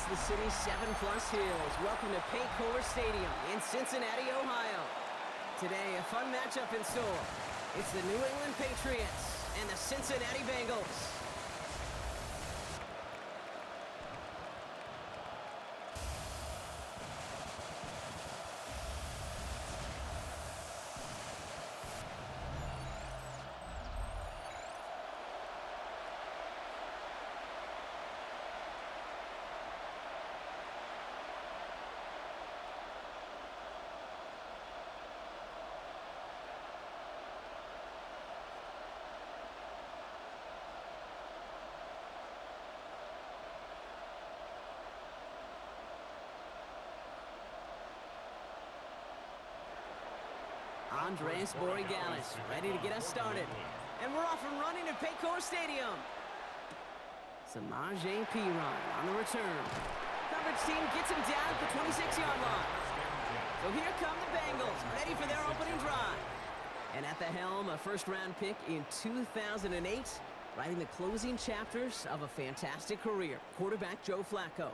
the city's 7+ hills. Welcome to Paycor Stadium in Cincinnati, Ohio. Today, a fun matchup in store. It's the New England Patriots and the Cincinnati Bengals. Andres Borregales ready to get us started. And we're off and running at Paycor Stadium. Samaje Perine on the return. Coverage team gets him down at the 26-yard line. So here come the Bengals, ready for their opening drive. And at the helm, a first-round pick in 2008, writing the closing chapters of a fantastic career, quarterback Joe Flacco.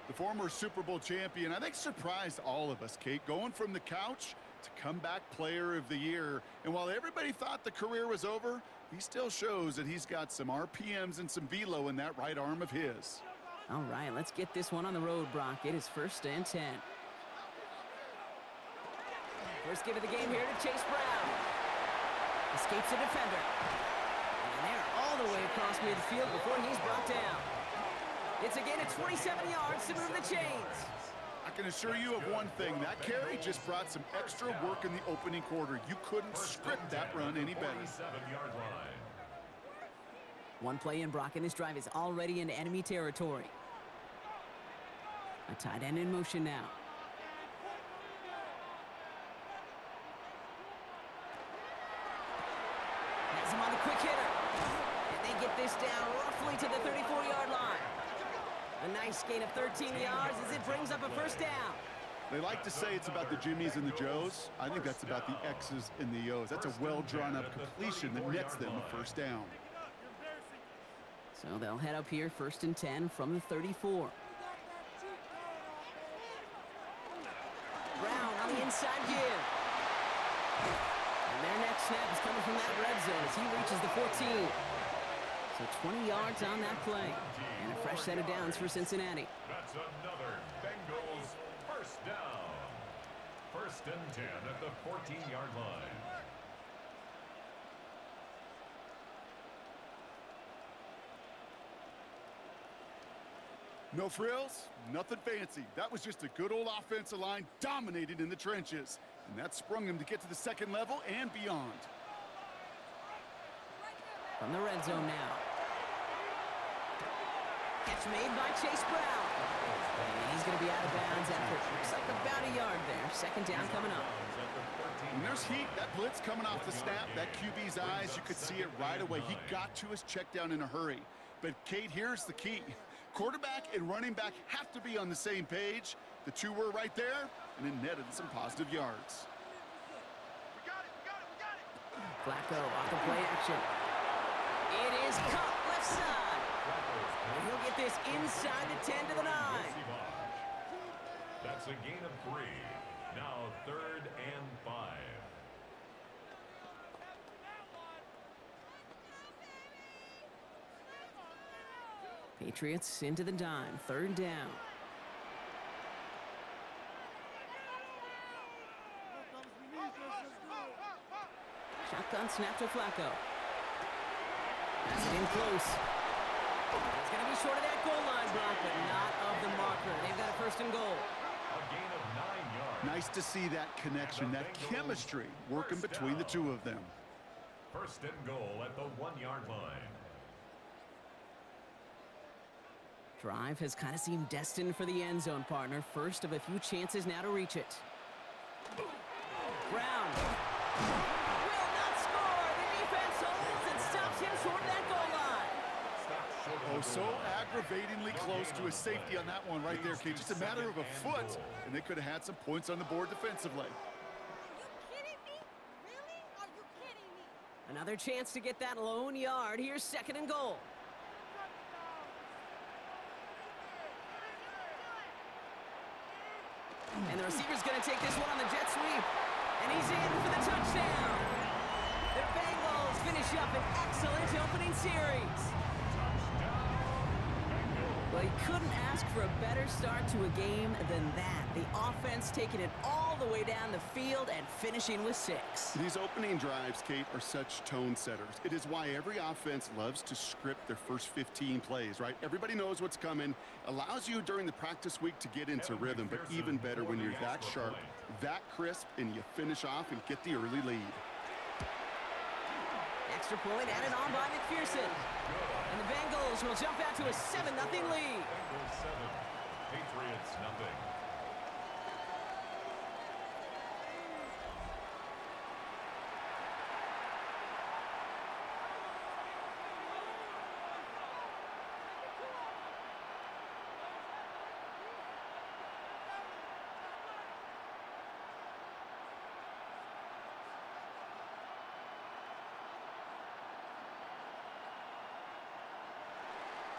The former Super Bowl champion, I think, surprised all of us, Kate, going from the couch to comeback player of the year. And while everybody thought the career was over, he still shows that he's got some RPMs and some velo in that right arm of his. All right, let's get this one on the road, Brock. It is 1st and 10. First give of the game here to Chase Brown. Escapes the defender. And they're all the way across midfield before he's brought down. It's a gain of 27 yards to move the chains. I can assure you of one thing. That carry just brought some extra work in the opening quarter. You couldn't script that run any better. One play in, Brock, and this drive is already into enemy territory. A tight end in motion now. Has him on the quick hitter. And they get this down roughly to the 34-yard line. A nice gain of 13 yards as it brings up a first down. They like to say it's about the Jimmies and the Joes. I think that's about the X's and the O's. That's a well-drawn-up completion that nets them a first down. So they'll head up here 1st and 10 from the 34. Brown on the inside give. And their next snap is coming from that red zone as he reaches the 14. So 20 yards on that play. And a fresh set of downs for Cincinnati. That's another Bengals first down. 1st and 10 at the 14-yard line. No frills, nothing fancy. That was just a good old offensive line dominated in the trenches. And that sprung him to get to the second level and beyond. From the red zone now. Catch made by Chase Brown. And he's going to be out of bounds after it looks like about a yard there. 2nd down coming up. When there's heat, that blitz coming off the snap, that QB's eyes, you could see it right away. He got to his check down in a hurry. But, Kate, here's the key. Quarterback and running back have to be on the same page. The two were right there, and it netted some positive yards. We got it. Flacco off the play action. It is caught left side. And he'll get this inside the 10 to the 9. That's a gain of 3. Now 3rd and 5. Patriots into the dime. 3rd down. Shotgun snap to Flacco. That's it in close. It's going to be short of that goal line, Brock, but not of the marker. They've got a 1st and goal. A gain of 9 yards. Nice to see that connection, that chemistry working between the two of them. 1st and goal at the 1-yard line. Drive has kind of seemed destined for the end zone, partner. First of a few chances now to reach it. Brown will not score. The defense holds and stops him short of that goal line. Oh, so aggravatingly close to a safety on that one right there, Kate. Just a matter of a foot, and they could have had some points on the board defensively. Are you kidding me? Really? Are you kidding me? Another chance to get that lone yard. Here's 2nd and goal. And the receiver's going to take this one on the jet sweep. And he's in for the touchdown. The Bengals finish up an excellent opening series. Well, you couldn't ask for a better start to a game than that. The offense taking it all the way down the field and finishing with 6. These opening drives, Kate, are such tone setters. It is why every offense loves to script their first 15 plays, right? Everybody knows what's coming. Allows you during the practice week to get into rhythm, but even better when you're that sharp, that crisp, and you finish off and get the early lead. Extra point added on by McPherson. And the Bengals will jump out to a 7-0 lead. Bengals 7, Patriots nothing.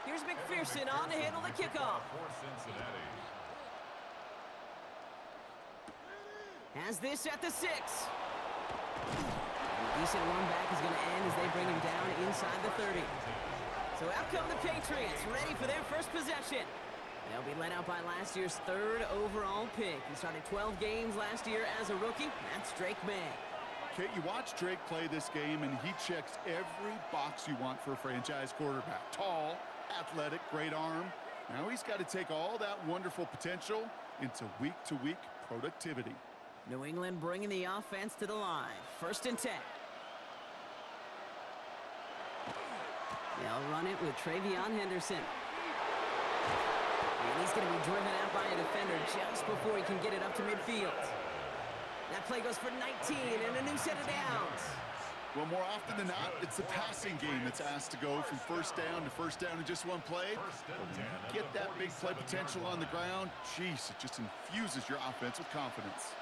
Here's McPherson on to handle the kickoff. For Cincinnati. Has this at the 6. And a decent run back is going to end as they bring him down inside the 30. So out come the Patriots, ready for their first possession. They'll be led out by last year's 3rd overall pick. He started 12 games last year as a rookie. That's Drake May. Kate, you watch Drake play this game, and he checks every box you want for a franchise quarterback. Tall, athletic, great arm. Now he's got to take all that wonderful potential into week-to-week productivity. New England bringing the offense to the line. 1st and 10. They'll run it with Travion Henderson. And he's going to be driven out by a defender just before he can get it up to midfield. That play goes for 19 and a new set of downs. Well, more often than not, it's the passing game that's asked to go from first down in just one play. But when you get that big play potential on the ground, geez, it just infuses your offense with confidence.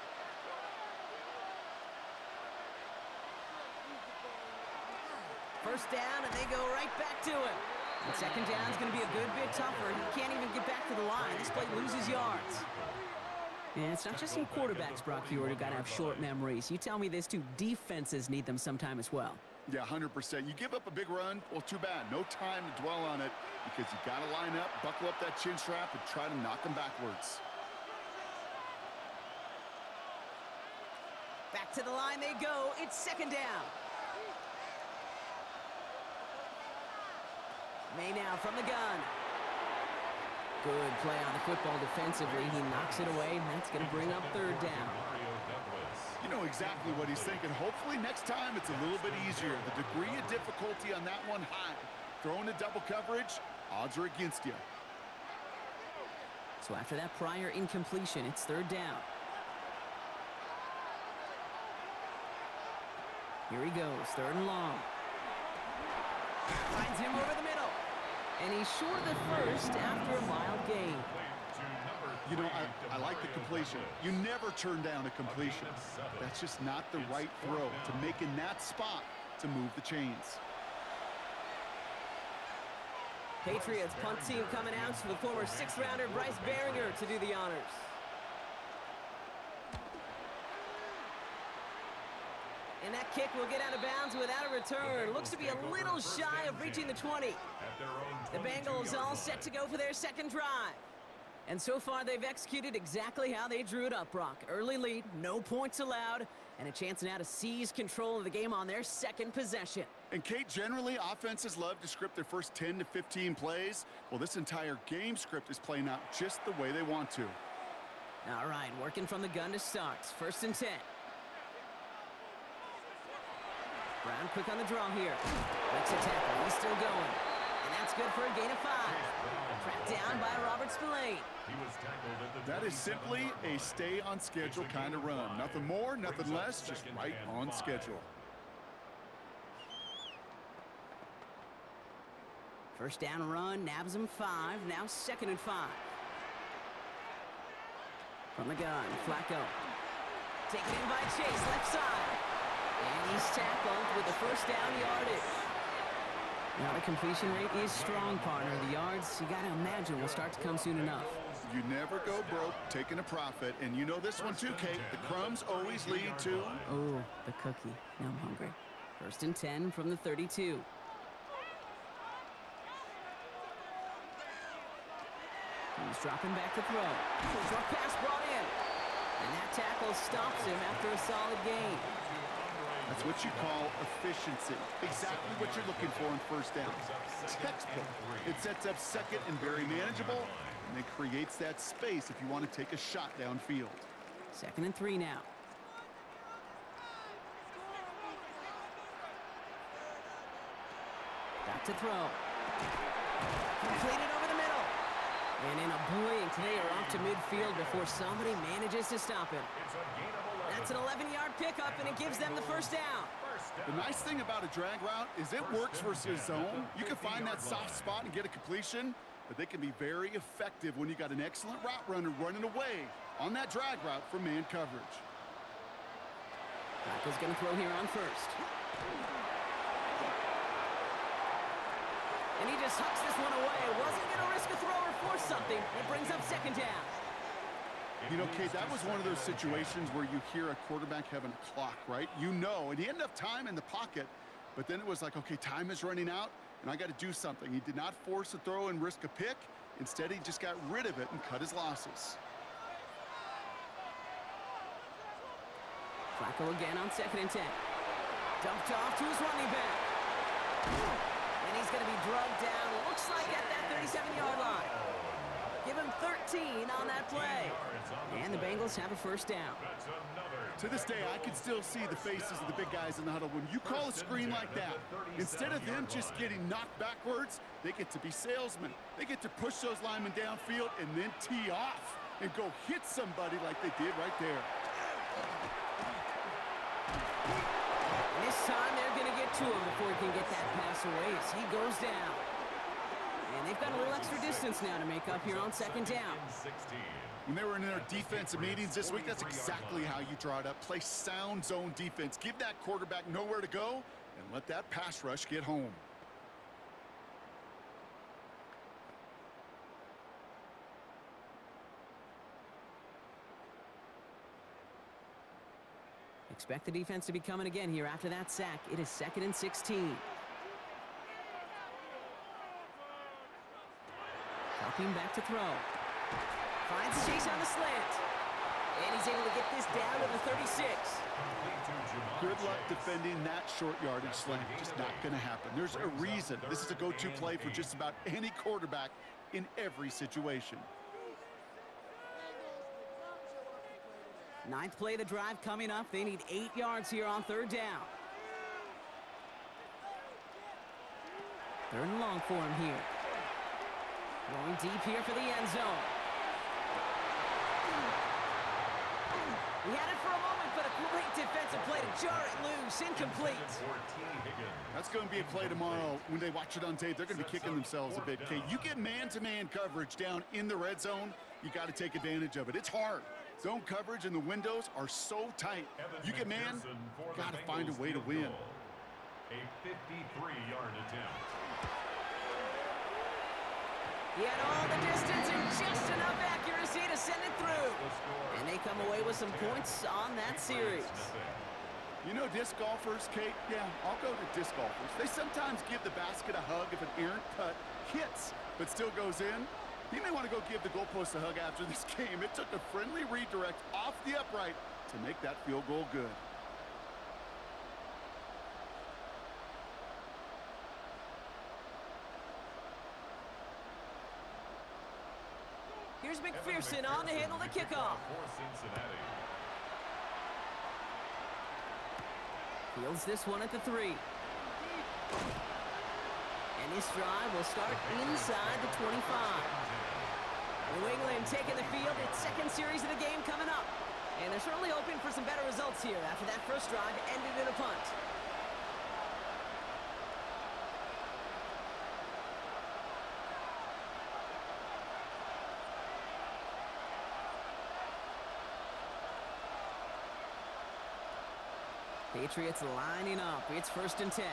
First down, and they go right back to him. And 2nd down is going to be a good bit tougher. He can't even get back to the line. This play loses yards. Yeah, it's not just some quarterbacks, Brock Huard, who got to have short memories. You tell me this too, defenses need them sometime as well. Yeah, 100%. You give up a big run, well, too bad. No time to dwell on it because you got to line up, buckle up that chin strap, and try to knock them backwards. Back to the line they go. It's 2nd down. May now from the gun. Good play on the football defensively. He knocks it away, and that's going to bring up 3rd down. You know exactly what he's thinking. Hopefully next time it's a little bit easier. The degree of difficulty on that one high. Throwing a double coverage, odds are against you. So after that prior incompletion, it's 3rd down. Here he goes, 3rd and long. Finds him over the middle. And he's short of the 1st after a mild gain. You know, I like the completion. You never turn down a completion. That's just not the right throw to make in that spot to move the chains. Patriots punt team coming out with former 6th-rounder Bryce Baringer to do the honors. And that kick will get out of bounds without a return. Looks to be a little shy of reaching the 20. The Bengals all set to go for their 2nd drive. And so far, they've executed exactly how they drew it up, Brock. Early lead, no points allowed, and a chance now to seize control of the game on their 2nd possession. And Kate, generally, offenses love to script their first 10 to 15 plays. Well, this entire game script is playing out just the way they want to. All right, working from the gun to start. 1st and 10. Brown quick on the draw here. Breaks a tackle. He's still going. And that's good for a gain of 5. Tracked down by Robert Spillane. That is simply a stay-on-schedule kind of run. Nothing more, nothing less, just right on schedule. First down run, nabs him 5. Now 2nd and 5. From the gun, Flacco. Taken in by Chase, left side. And he's tackled with the 1st down yardage. Now the completion rate is strong, partner. The yards, you got to imagine, will start to come soon enough. You never go broke taking a profit. And you know this one too, Kate. The crumbs always lead to... Oh, the cookie. Now I'm hungry. 1st and 10 from the 32. He's dropping back to throw. Short pass brought in. And that tackle stops him after a solid gain. That's what you call efficiency. Exactly what you're looking for in 1st down. Textbook. It sets up 2nd and very manageable, and it creates that space if you want to take a shot downfield. 2nd and 3 now. Back to throw. Completed over the middle. And in a blink, they are off to midfield before somebody manages to stop him. That's an 11-yard pickup, and it gives them the 1st down. The nice thing about a drag route is it works versus zone. You can find that soft spot and get a completion, but they can be very effective when you got an excellent route runner running away on that drag route from man coverage. Flacco's going to throw here on 1st. And he just hucks this one away. Wasn't going to risk a throw or force something. It brings up 2nd down. You know, Kate, that was one of those situations where you hear a quarterback having a clock, right? You know, and he had enough time in the pocket, but then it was like, okay, time is running out, and I got to do something. He did not force a throw and risk a pick. Instead, he just got rid of it and cut his losses. Flacco again on 2nd and 10. Dumped off to his running back. And he's going to be drugged down, looks like at that 37-yard line. Give him 13 on that play. And the Bengals have a 1st down. To this day, I can still see the faces of the big guys in the huddle. When you call a screen like that, instead of them just getting knocked backwards, they get to be salesmen. They get to push those linemen downfield and then tee off and go hit somebody like they did right there. And this time, they're going to get to him before he can get that pass away as he goes down. And they've got a little extra distance now to make up here on 2nd down. When they were in their defensive meetings this week, that's exactly how you draw it up. Play sound zone defense. Give that quarterback nowhere to go and let that pass rush get home. Expect the defense to be coming again here after that sack. It is 2nd and 16. Dropping back to throw. Finds Chase on the slant. And he's able to get this down to the 36. Good luck defending that short yardage slant. Just not going to happen. There's a reason. This is a go-to play for just about any quarterback in every situation. 9th play of the drive coming up. They need 8 yards here on 3rd down. 3rd and long for him here. Going deep here for the end zone. He had it for a moment, but a great defensive play to jar it loose. Incomplete. That's going to be a play tomorrow. When they watch it on tape, they're going to be kicking themselves a bit. Okay, you get man-to-man coverage down in the red zone, you got to take advantage of it. It's hard. Zone coverage and the windows are so tight. You get man, got to find a way to win. A 53-yard attempt. He had all the distance and just enough accuracy to send it through. And they come away with some points on that series. You know disc golfers, Kate? Yeah, I'll go to disc golfers. They sometimes give the basket a hug if an errant putt hits, but still goes in. You may want to go give the goalpost a hug after this game. It took a friendly redirect off the upright to make that field goal good. Here's McPherson on to handle the kickoff. Fields this one at the 3. And this drive will start inside the 25. New England taking the field. Its 2nd series of the game coming up. And they're certainly hoping for some better results here after that first drive ended in a punt. Patriots lining up. It's 1st and 10.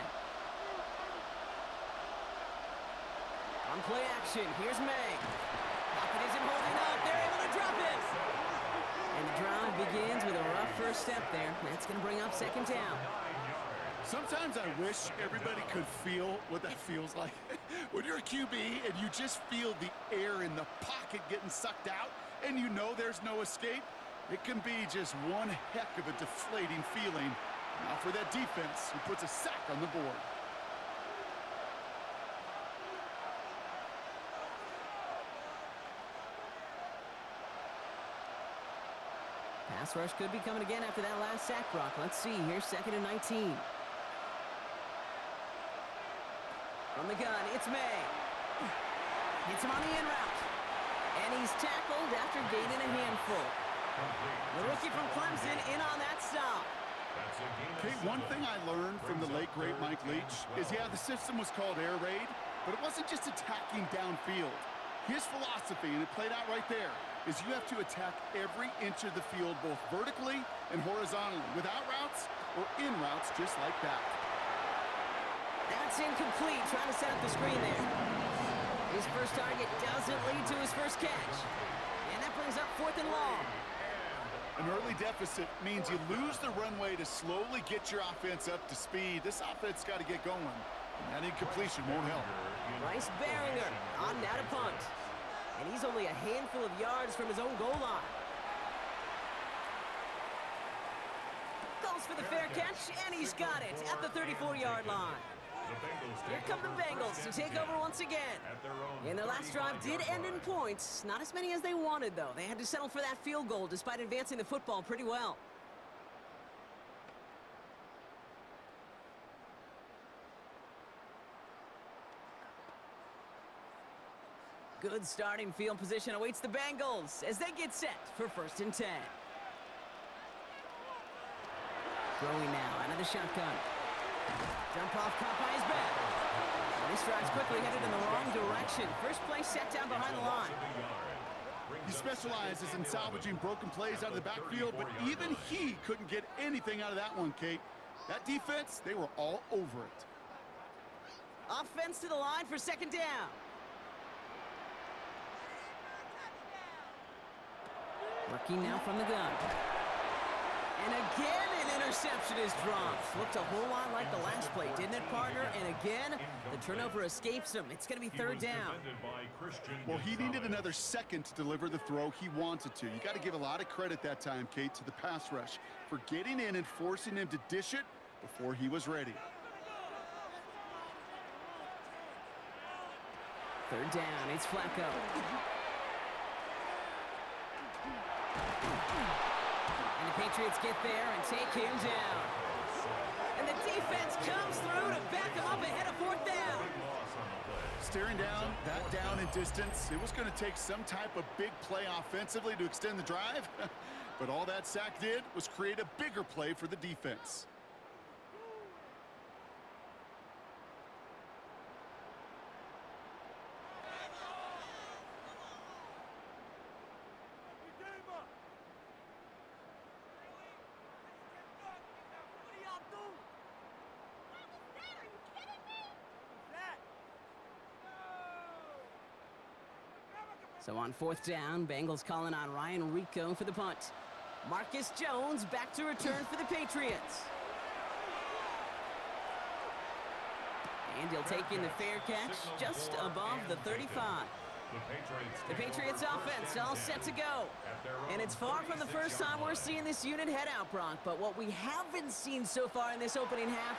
On play action, here's May. Pocket isn't holding up. They're able to drop it. And the drive begins with a rough first step there. That's going to bring up second down. Sometimes I wish everybody could feel what that feels like. When you're a QB and you just feel the air in the pocket getting sucked out and you know there's no escape, it can be just one heck of a deflating feeling. Now for that defense, who puts a sack on the board. Pass rush could be coming again after that last sack, Brock. Let's see. Here's 2nd and 19. From the gun, it's May. Hits him on the in route. And he's tackled after gaining a handful. The rookie from Clemson in on that stop. Okay, one thing I learned from the late, great Mike Leach is, yeah, the system was called air raid, but it wasn't just attacking downfield. His philosophy, and it played out right there, is you have to attack every inch of the field, both vertically and horizontally, without routes or in routes, just like that. That's incomplete. Trying to set up the screen there. His first target doesn't lead to his first catch. And that brings up 4th and long. An early deficit means you lose the runway to slowly get your offense up to speed. This offense got to get going, and that incompletion won't help. Bryce Behringer on now to punt. And he's only a handful of yards from his own goal line. Goes for the fair catch, and he's got it at the 34-yard line. Here come the Bengals to take over once again. And their last drive did end in points. Not as many as they wanted, though. They had to settle for that field goal despite advancing the football pretty well. Good starting field position awaits the Bengals as they get set for 1st and 10. Throwing now out of the shotgun. Jump off caught by his back. And he strides quickly, headed in the wrong direction. First play set down behind the line. He specializes in salvaging broken plays out of the backfield, but even he couldn't get anything out of that one, Kate. That defense, they were all over it. Offense to the line for 2nd down. Working now from the gun. And again, an interception is dropped. Looked a whole lot like the last play, didn't it, partner? And again, the turnover escapes him. It's going to be 3rd down. Well, he needed another second to deliver the throw he wanted to. You got to give a lot of credit that time, Kate, to the pass rush for getting in and forcing him to dish it before he was ready. 3rd down, it's Flacco. And the Patriots get there and take him down. And the defense comes through to back him up ahead of 4th down. Staring down, that down in distance, it was going to take some type of big play offensively to extend the drive. But all that sack did was create a bigger play for the defense. So on 4th down, Bengals calling on Ryan Rico for the punt. Marcus Jones back to return for the Patriots. And he'll take in the fair catch just above the 35. The Patriots offense all set to go. And it's far from the first time we're seeing this unit head out, Brock. But what we haven't seen so far in this opening half,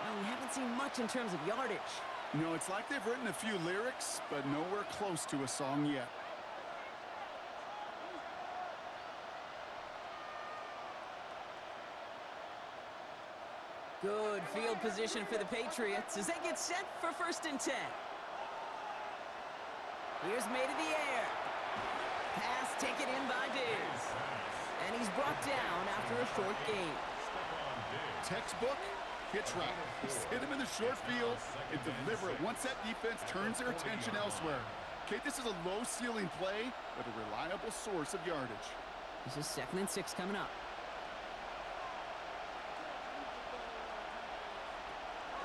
well, we haven't seen much in terms of yardage. You know, it's like they've written a few lyrics, but nowhere close to a song yet. Good field position for the Patriots as they get set for 1st and 10. Here's May to the air. Pass taken in by Diggs. And he's brought down after a short gain. Textbook hitch route. Just hit him in the short field and deliver it once that defense turns their attention elsewhere. Kate, this is a low ceiling play, but a reliable source of yardage. This is 2nd and 6 coming up.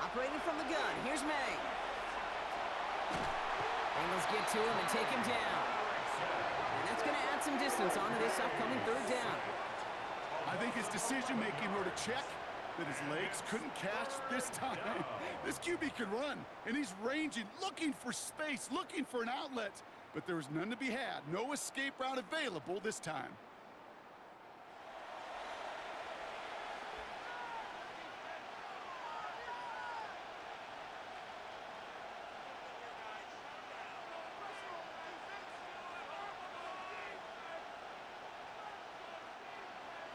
Operating from the gun, here's May. Bengals get to him and take him down. that's going to add some distance onto this upcoming third down. I think his decision-making wrote a check that his legs couldn't catch this time. This QB can run, and he's ranging, looking for space, looking for an outlet. But there was none to be had. No escape route available this time.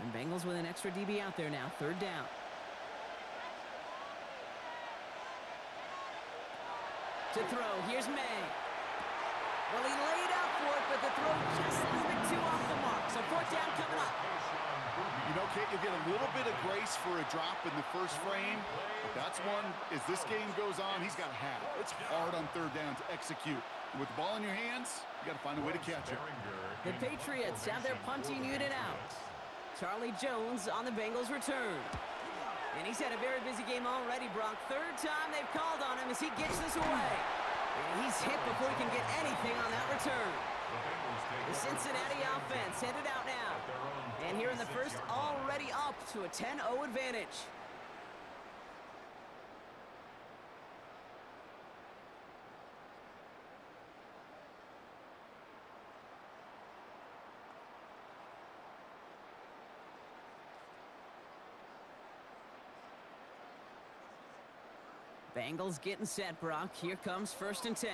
And Bengals with an extra DB out there now. Third down. To throw, here's May. Well, he laid out for it, but the throw just a little bit too off the mark. So fourth down coming up. You know, Kate, you'll get a little bit of grace for a drop in the first frame. But that's one, as this game goes on, he's got to have. It's hard on third down to execute. And with the ball in your hands, you got to find a way to catch it. The Patriots have their punting unit out. Charlie Jones on the Bengals return. And he's had a very busy game already, Brock. Third time they've called on him as he gets this away. And he's hit before he can get anything on that return. The Cincinnati offense headed out now. And here in the first, already up to a 10-0 advantage. Bengals getting set, Brock. Here comes 1st and 10.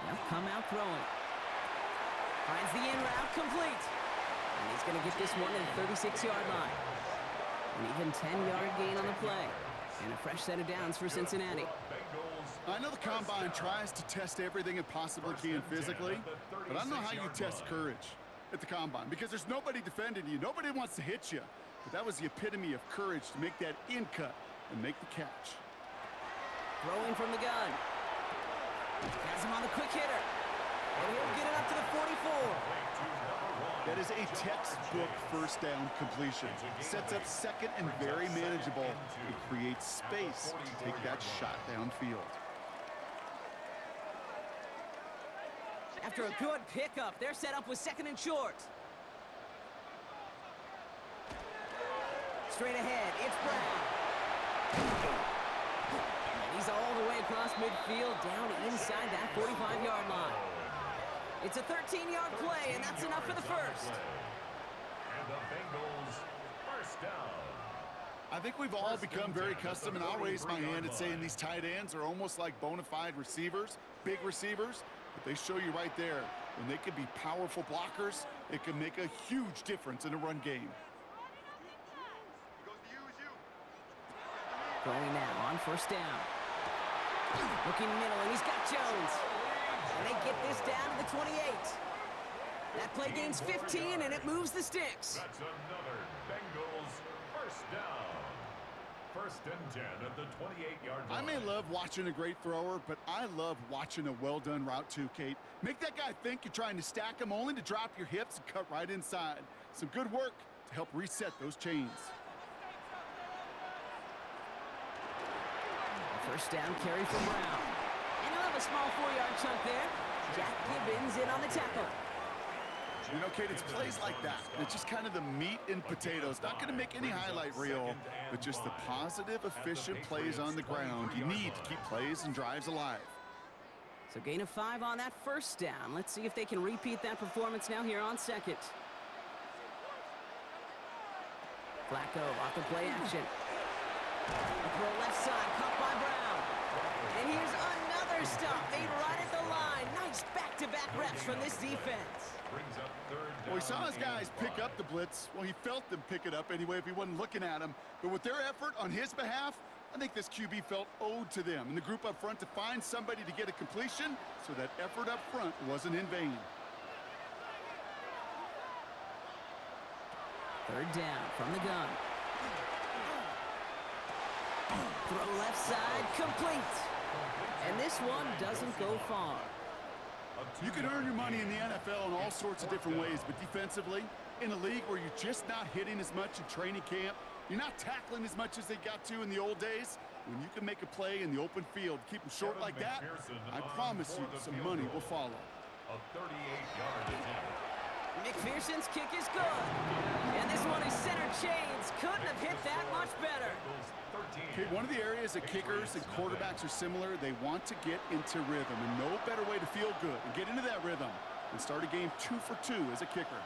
They'll come out throwing. Finds the in route complete. And he's going to get this one at the 36-yard line. An even 10-yard gain on the play. And a fresh set of downs for Cincinnati. I know the Combine tries to test everything it possibly can physically, but I don't know how you test courage at the Combine, because there's nobody defending you. Nobody wants to hit you. But that was the epitome of courage to make that in cut and make the catch. Throwing from the gun. Has him on the quick hitter. And he'll get it up to the 44. That is a textbook first down completion. Sets up second and very manageable. It creates space to take that shot downfield. After a good pickup, they're set up with second and short. Straight ahead, it's Brown. And he's all the way across midfield, down inside that 45-yard line. It's a 13-yard play, and that's enough for the first. And the Bengals first down. I think we've all become very accustomed, and I'll raise my hand and saying these tight ends are almost like bona fide receivers, big receivers, but they show you right there, when they can be powerful blockers, it can make a huge difference in a run game. Going now on first down. Looking middle, and he's got Jones. And they get this down to the 28. That play gains 15, and it moves the sticks. That's another Bengals first down. 1st and 10 at the 28-yard line. I may love watching a great thrower, but I love watching a well-done route too, Kate. Make that guy think you're trying to stack him, only to drop your hips and cut right inside. Some good work to help reset those chains. First down carry from Brown. And he'll have a small 4-yard chunk there. Jack Gibbons in on the tackle. You know, Kate, it's plays like that. It's just kind of the meat and potatoes. Not going to make any highlight reel, but just the positive, efficient plays on the ground. You need to keep plays and drives alive. So gain of 5 on that first down. Let's see if they can repeat that performance now here on second. Flacco off the play action. A throw left side, caught by Brown. And here's another stop made right at the line. Nice back-to-back reps from this defense. Well, he saw his guys pick up the blitz. Well, he felt them pick it up anyway if he wasn't looking at him. But with their effort on his behalf, I think this QB felt owed to them and the group up front to find somebody to get a completion, so that effort up front wasn't in vain. Third down from the gun. Throw left side, complete. And this one doesn't go far. You can earn your money in the NFL in all sorts of different ways, but defensively, in a league where you're just not hitting as much in training camp, you're not tackling as much as they got to in the old days, When you can make a play in the open field, keep them short like that, I promise you some money will follow. A 38-yard attempt. McPherson's kick is good. And this one is center chains. Couldn't have hit that much better. Okay, one of the areas that kickers and quarterbacks are similar, they want to get into rhythm. And no better way to feel good and get into that rhythm than start a game 2 for 2 as a kicker.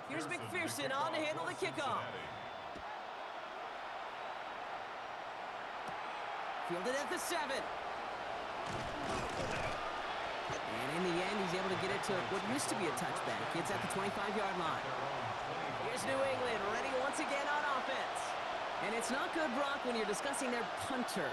Here's McPherson on to handle the kickoff. Fielded at the 7. And in the end, he's able to get it to what used to be a touchback. It's at the 25-yard line. Here's New England ready once again on offense. And it's not good, Brock, when you're discussing their punter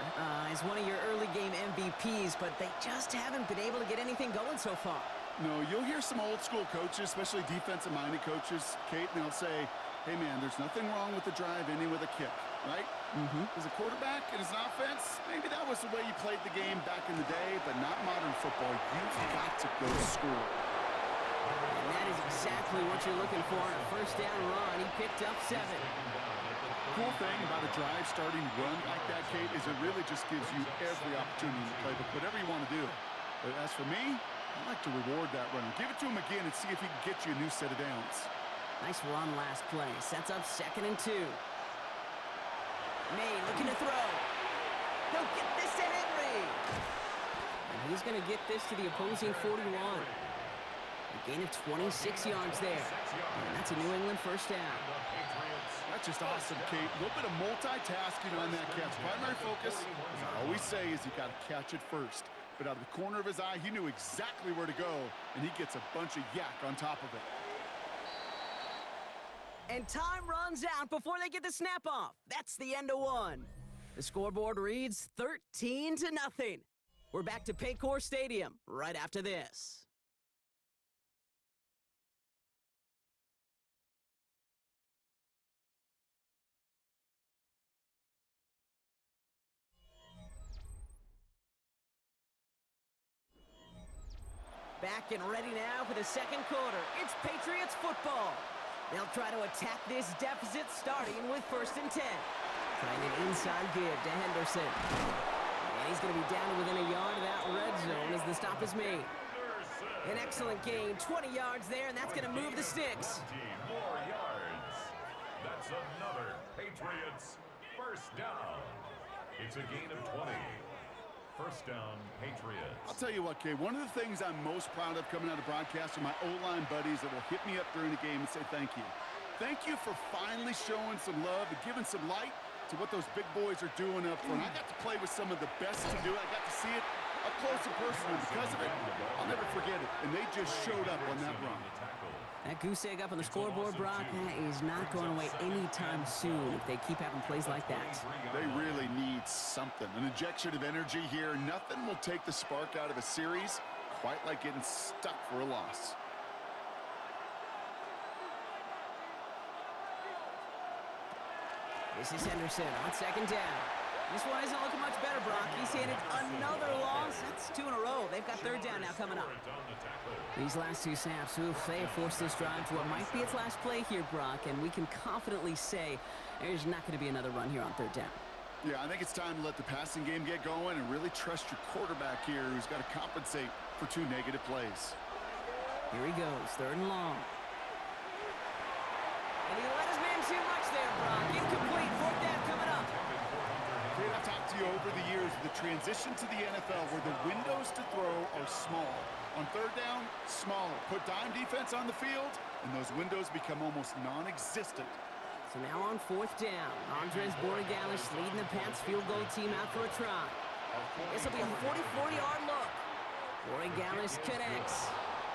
as one of your early game MVPs, but they just haven't been able to get anything going so far. No, you'll hear some old school coaches, especially defensive-minded coaches, Kate, and they'll say, hey, man, there's nothing wrong with the drive ending with a kick, right? As a quarterback and as an offense, maybe that was the way you played the game back in the day, but not modern football. You've got to go score. And that is exactly what you're looking for on a first down run. He picked up 7. Cool thing about a drive starting run like that, Kate, is it really just gives you every opportunity to play whatever you want to do. But as for me, I like to reward that runner. Give it to him again and see if he can get you a new set of downs. Nice run last play. Sets up 2nd and 2. May looking to throw. He'll get this to Henry. And he's going to get this to the opposing 41. A gain of 26 yards there. And that's a New England first down. That's just awesome, Kate. A little bit of multitasking on that catch. Primary focus, as I always say, is you got to catch it first. But out of the corner of his eye, he knew exactly where to go, and he gets a bunch of yak on top of it. And time runs out before they get the snap off. That's the end of one. The scoreboard reads 13-0. We're back to Paycor Stadium right after this. Back and ready now for the second quarter. It's Patriots football. They'll try to attack this deficit starting with 1st and 10. Trying an inside give to Henderson. And he's going to be down to within a yard of that red zone as the stop is made. An excellent gain, 20 yards there, and that's going to move the sticks. 20 more yards. That's another Patriots first down. It's a gain of 20. First down, Patriots. I'll tell you what, Kay, one of the things I'm most proud of coming out of broadcast are my O-line buddies that will hit me up during the game and say thank you. Thank you for finally showing some love and giving some light to what those big boys are doing up front. I got to play with some of the best to do it. I got to see it up close and personal. Because of it, I'll never forget it. And they just showed up on that run. That goose egg up on the scoreboard, Brock, that is not going away anytime soon if they keep having plays like that. They really need something. An injection of energy here. Nothing will take the spark out of a series quite like getting stuck for a loss. This is Henderson on 2nd down. This one isn't looking much better, Brock. He's handed another loss. That's 2 in a row. They've got 3rd down now coming up. These last 2 snaps, they have forced this drive to what might be its last play here, Brock, and we can confidently say there's not going to be another run here on 3rd down. Yeah, I think it's time to let the passing game get going and really trust your quarterback here who's got to compensate for 2 negative plays. Here he goes, 3rd and long. And he let his man too much there, Brock. Incomplete, 4th down coming up. Kate, I've talked to you over the years, the transition to the NFL where the windows to throw are small. On 3rd down, smaller. Put dime defense on the field, and those windows become almost non-existent. So now on 4th down, Andres Borregales leading the Pats field goal team out for a try. This will be a 44-yard look. Borregales connects.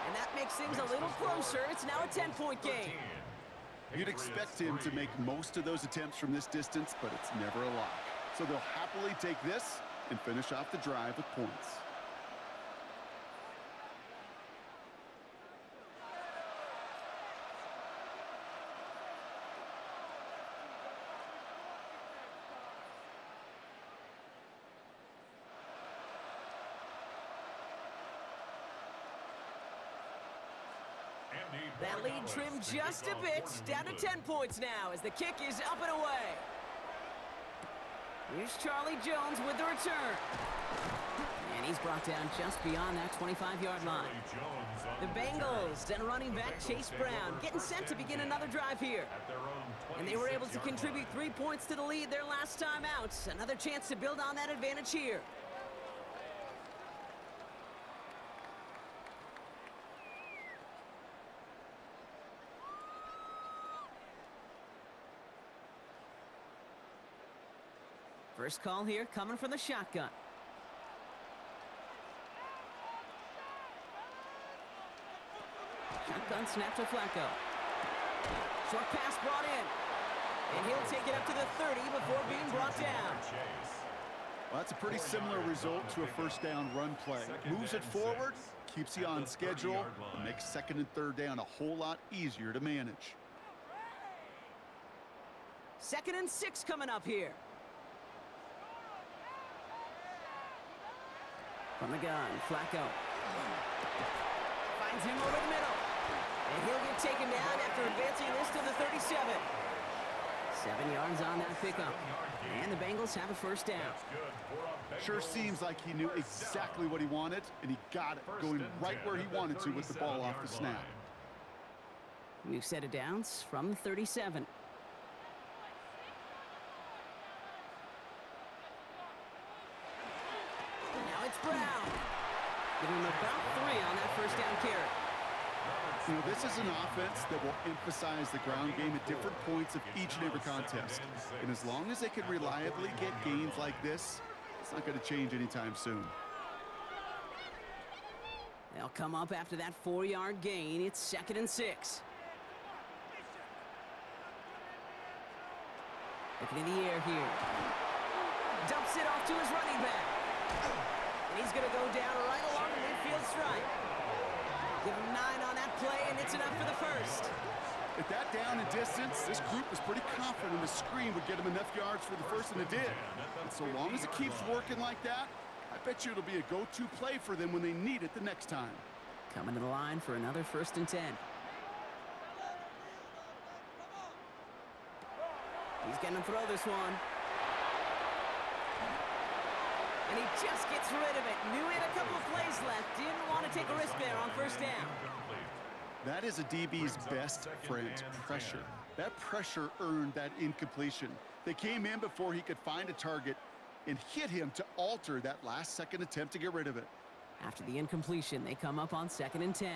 And that makes things a little closer. It's now a 10-point game. You'd expect him to make most of those attempts from this distance, but it's never a lock. So they'll happily take this and finish off the drive with points. That lead trimmed just a bit, down to 10 points now as the kick is up and away. Here's Charlie Jones with the return. And he's brought down just beyond that 25-yard line. The Bengals and running back Chase Brown getting set to begin another drive here. And they were able to contribute 3 points to the lead their last time out. Another chance to build on that advantage here. First call here coming from the shotgun. Shotgun snap to Flacco. Short pass brought in. And he'll take it up to the 30 before being brought down. Well, that's a pretty similar result to a first down run play. Moves it forward, keeps you on schedule, and makes second and third down a whole lot easier to manage. 2nd and 6 coming up here. From the gun, Flacco. Finds him over the middle. And he'll get taken down after advancing this to the 37. 7 yards on that pickup. And the Bengals have a first down. Sure seems like he knew exactly what he wanted, and he got it, going right where he wanted to with the ball off the snap. New set of downs from the 37. Now it's Brown. Giving him about 3 on that first down carry. You know, this is an offense that will emphasize the ground game at different points of each and every contest. And as long as they can reliably get gains like this, it's not going to change anytime soon. They'll come up after that 4-yard gain. It's 2nd and 6. Looking in the air here. Dumps it off to his running back. And he's going to go down right along the midfield stripe. Give him 9 on that play, and it's enough for the first. At that down and distance, this group was pretty confident the screen would get them enough yards for the first, and it did. And so long as it keeps working like that, I bet you it'll be a go-to play for them when they need it the next time. Coming to the line for another 1st and 10. He's going to throw this one. And he just gets rid of it. Knew he had a couple of plays left. Didn't want to take a risk there on first down. That is a DB's best friend, pressure. That pressure earned that incompletion. They came in before he could find a target and hit him to alter that last-second attempt to get rid of it. After the incompletion, they come up on 2nd and 10.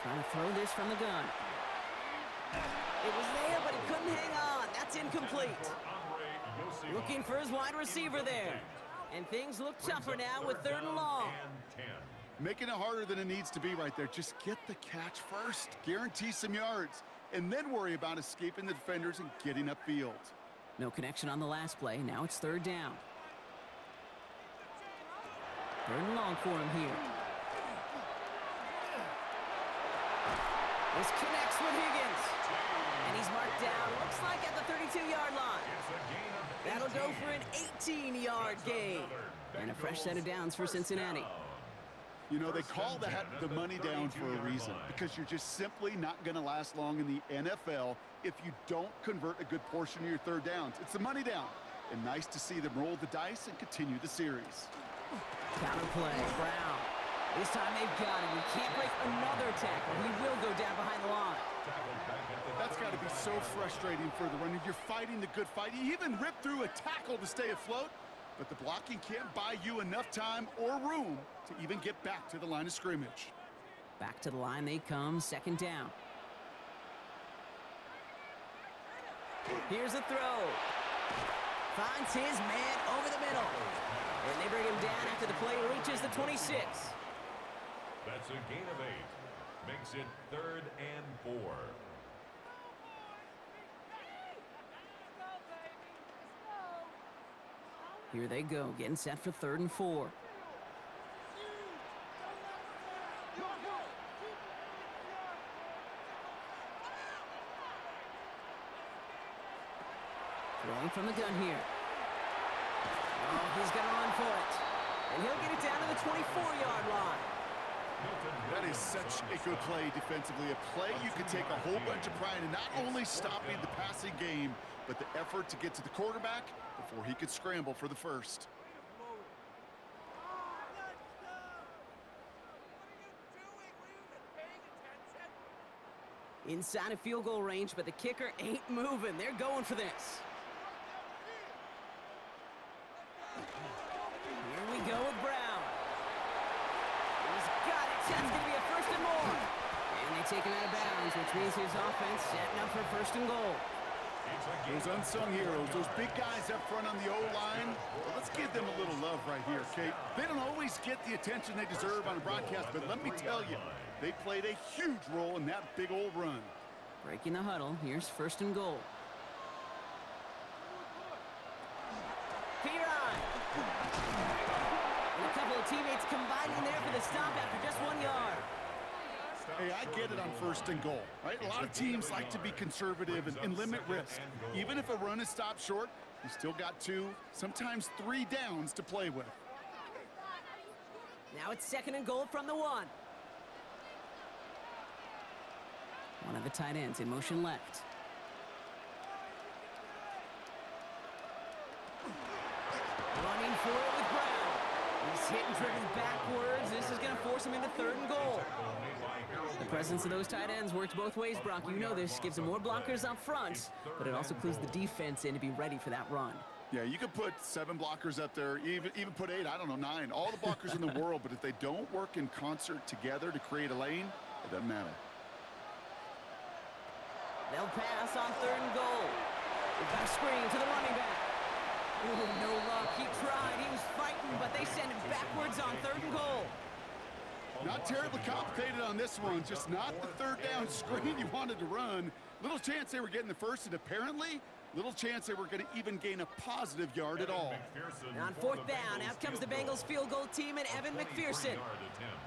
Trying to throw this from the gun. It was there, but he couldn't hang on. That's incomplete. Looking for his wide receiver there. And things look tougher now with 3rd and long. Making it harder than it needs to be right there. Just get the catch first. Guarantee some yards. And then worry about escaping the defenders and getting upfield. No connection on the last play. Now it's 3rd down. 3rd and long for him here. This connects with Higgins. And he's marked down, looks like at the 32-yard line. That'll go for an 18-yard gain. And a fresh set of downs for Cincinnati. You know, they call that the money down for a reason, because you're just simply not going to last long in the NFL if you don't convert a good portion of your 3rd downs. It's the money down. And nice to see them roll the dice and continue the series. Counter play, Brown. This time they've got him. He can't break another tackle. He will go down behind the line. That's got to be so frustrating for the runner. You're fighting the good fight. You even ripped through a tackle to stay afloat, but the blocking can't buy you enough time or room to even get back to the line of scrimmage. Back to the line they come, 2nd down. Here's a throw. Finds his man over the middle. And they bring him down after the play reaches the 26. That's a gain of 8. Makes it 3rd and 4. Here they go, getting set for 3rd and 4. Throwing from the gun here. Oh, he's going to run for it. And he'll get it down to the 24-yard line. That is such a good play defensively. A play you could take a whole bunch of pride in not only stopping the passing game, but the effort to get to the quarterback before he could scramble for the first. Inside of field goal range, but the kicker ain't moving. They're going for this. Here we go with Brown. He's got it. That's going to be a first and more. And they take him out of bounds, which means his offense setting up for first and goal. Those unsung heroes, those big guys up front on the O-line, well, let's give them a little love right here, Kate. They don't always get the attention they deserve on a broadcast, but let me tell you, they played a huge role in that big old run. Breaking the huddle. Here's first and goal. Piran. And a couple of teammates combining there for the stop after just 1 yard. Hey, I get it on first and goal, right? A lot of teams like to be conservative and limit risk. Even if a run is stopped short, you still got 2, sometimes 3 downs to play with. Now it's second and goal from the 1. One of the tight ends in motion left. Running for it with Brown. He's hit and driven backwards. This is going to force him into third and goal. The presence of those tight ends works both ways, Brock. You know this. Gives them more blockers up front, but it also clues the defense in to be ready for that run. Yeah, you could put 7 blockers up there, even put 8, I don't know, 9. All the blockers in the world, but if they don't work in concert together to create a lane, it doesn't matter. They'll pass on third and goal. They've got a screen to the running back. Ooh, no luck. He tried. He was fighting, but they send him backwards on third and goal. Not terribly complicated on this one. Just not the third down screen you wanted to run. Little chance they were getting the first, and apparently, little chance they were going to even gain a positive yard at all. And on fourth down, out comes the Bengals field goal team and Evan McPherson.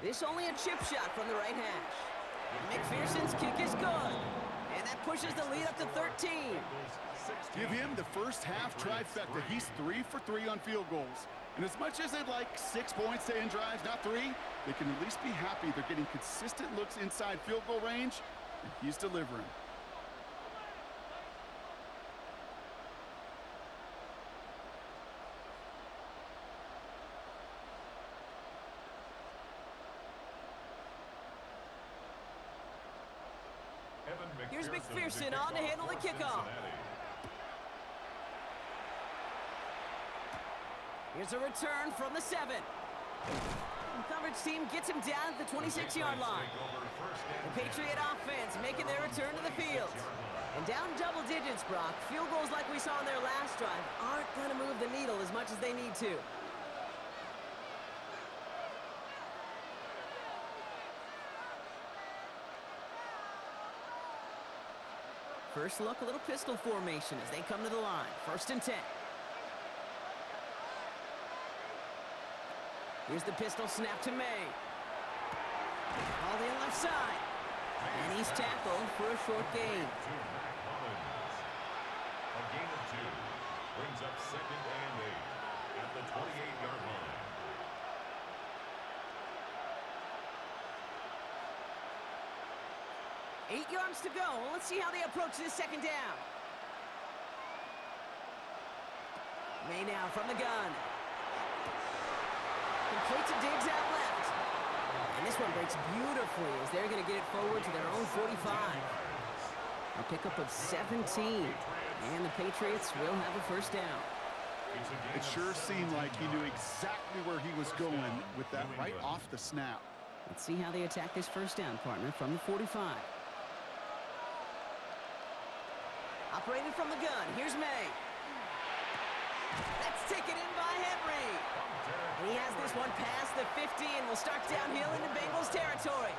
This only a chip shot from the right hash. McPherson's kick is good. And that pushes the lead up to 13. Give him the first half trifecta. He's 3 for 3 on field goals. And as much as they'd like 6 points to end drives, not 3, they can at least be happy they're getting consistent looks inside field goal range, and he's delivering. Here's McPherson on to handle the kickoff. Here's a return from the 7. The coverage team gets him down at the 26-yard line. The Patriot offense making their return to the field. And down double digits, Brock. Field goals like we saw in their last drive aren't going to move the needle as much as they need to. First look, a little pistol formation as they come to the line. First and 10. Here's the pistol snap to May. All in left side. And he's tackled for a short gain. A gain of 2 brings up second and 8 at the 28-yard line. 8 yards to go. Let's see how they approach this second down. May now from the gun. Complete to Diggs out left. And this one breaks beautifully as they're going to get it forward to their own 45. A pickup of 17. And the Patriots will have a first down. It sure seemed like he knew exactly where he was going with that right off the snap. Let's see how they attack this first down, partner, from the 45. Operating from the gun, here's May. That's taken in by Henry. And he has this one past the 50 and will start downhill into Bengals territory.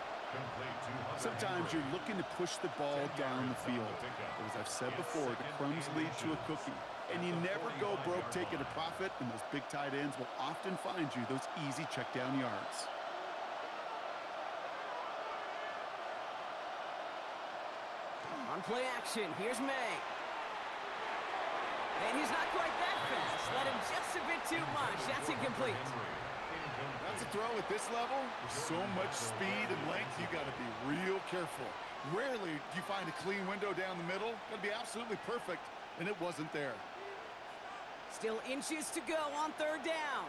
Sometimes you're looking to push the ball down the field. But as I've said before, the crumbs lead to a cookie. And you never go broke taking a profit, and those big tight ends will often find you those easy check down yards. On play action, here's May. And he's not quite that fast. Let him just a bit too much. That's incomplete. That's a throw at this level, with so much speed and length, you got to be real careful. Rarely do you find a clean window down the middle. Got to be absolutely perfect, and it wasn't there. Still inches to go on third down.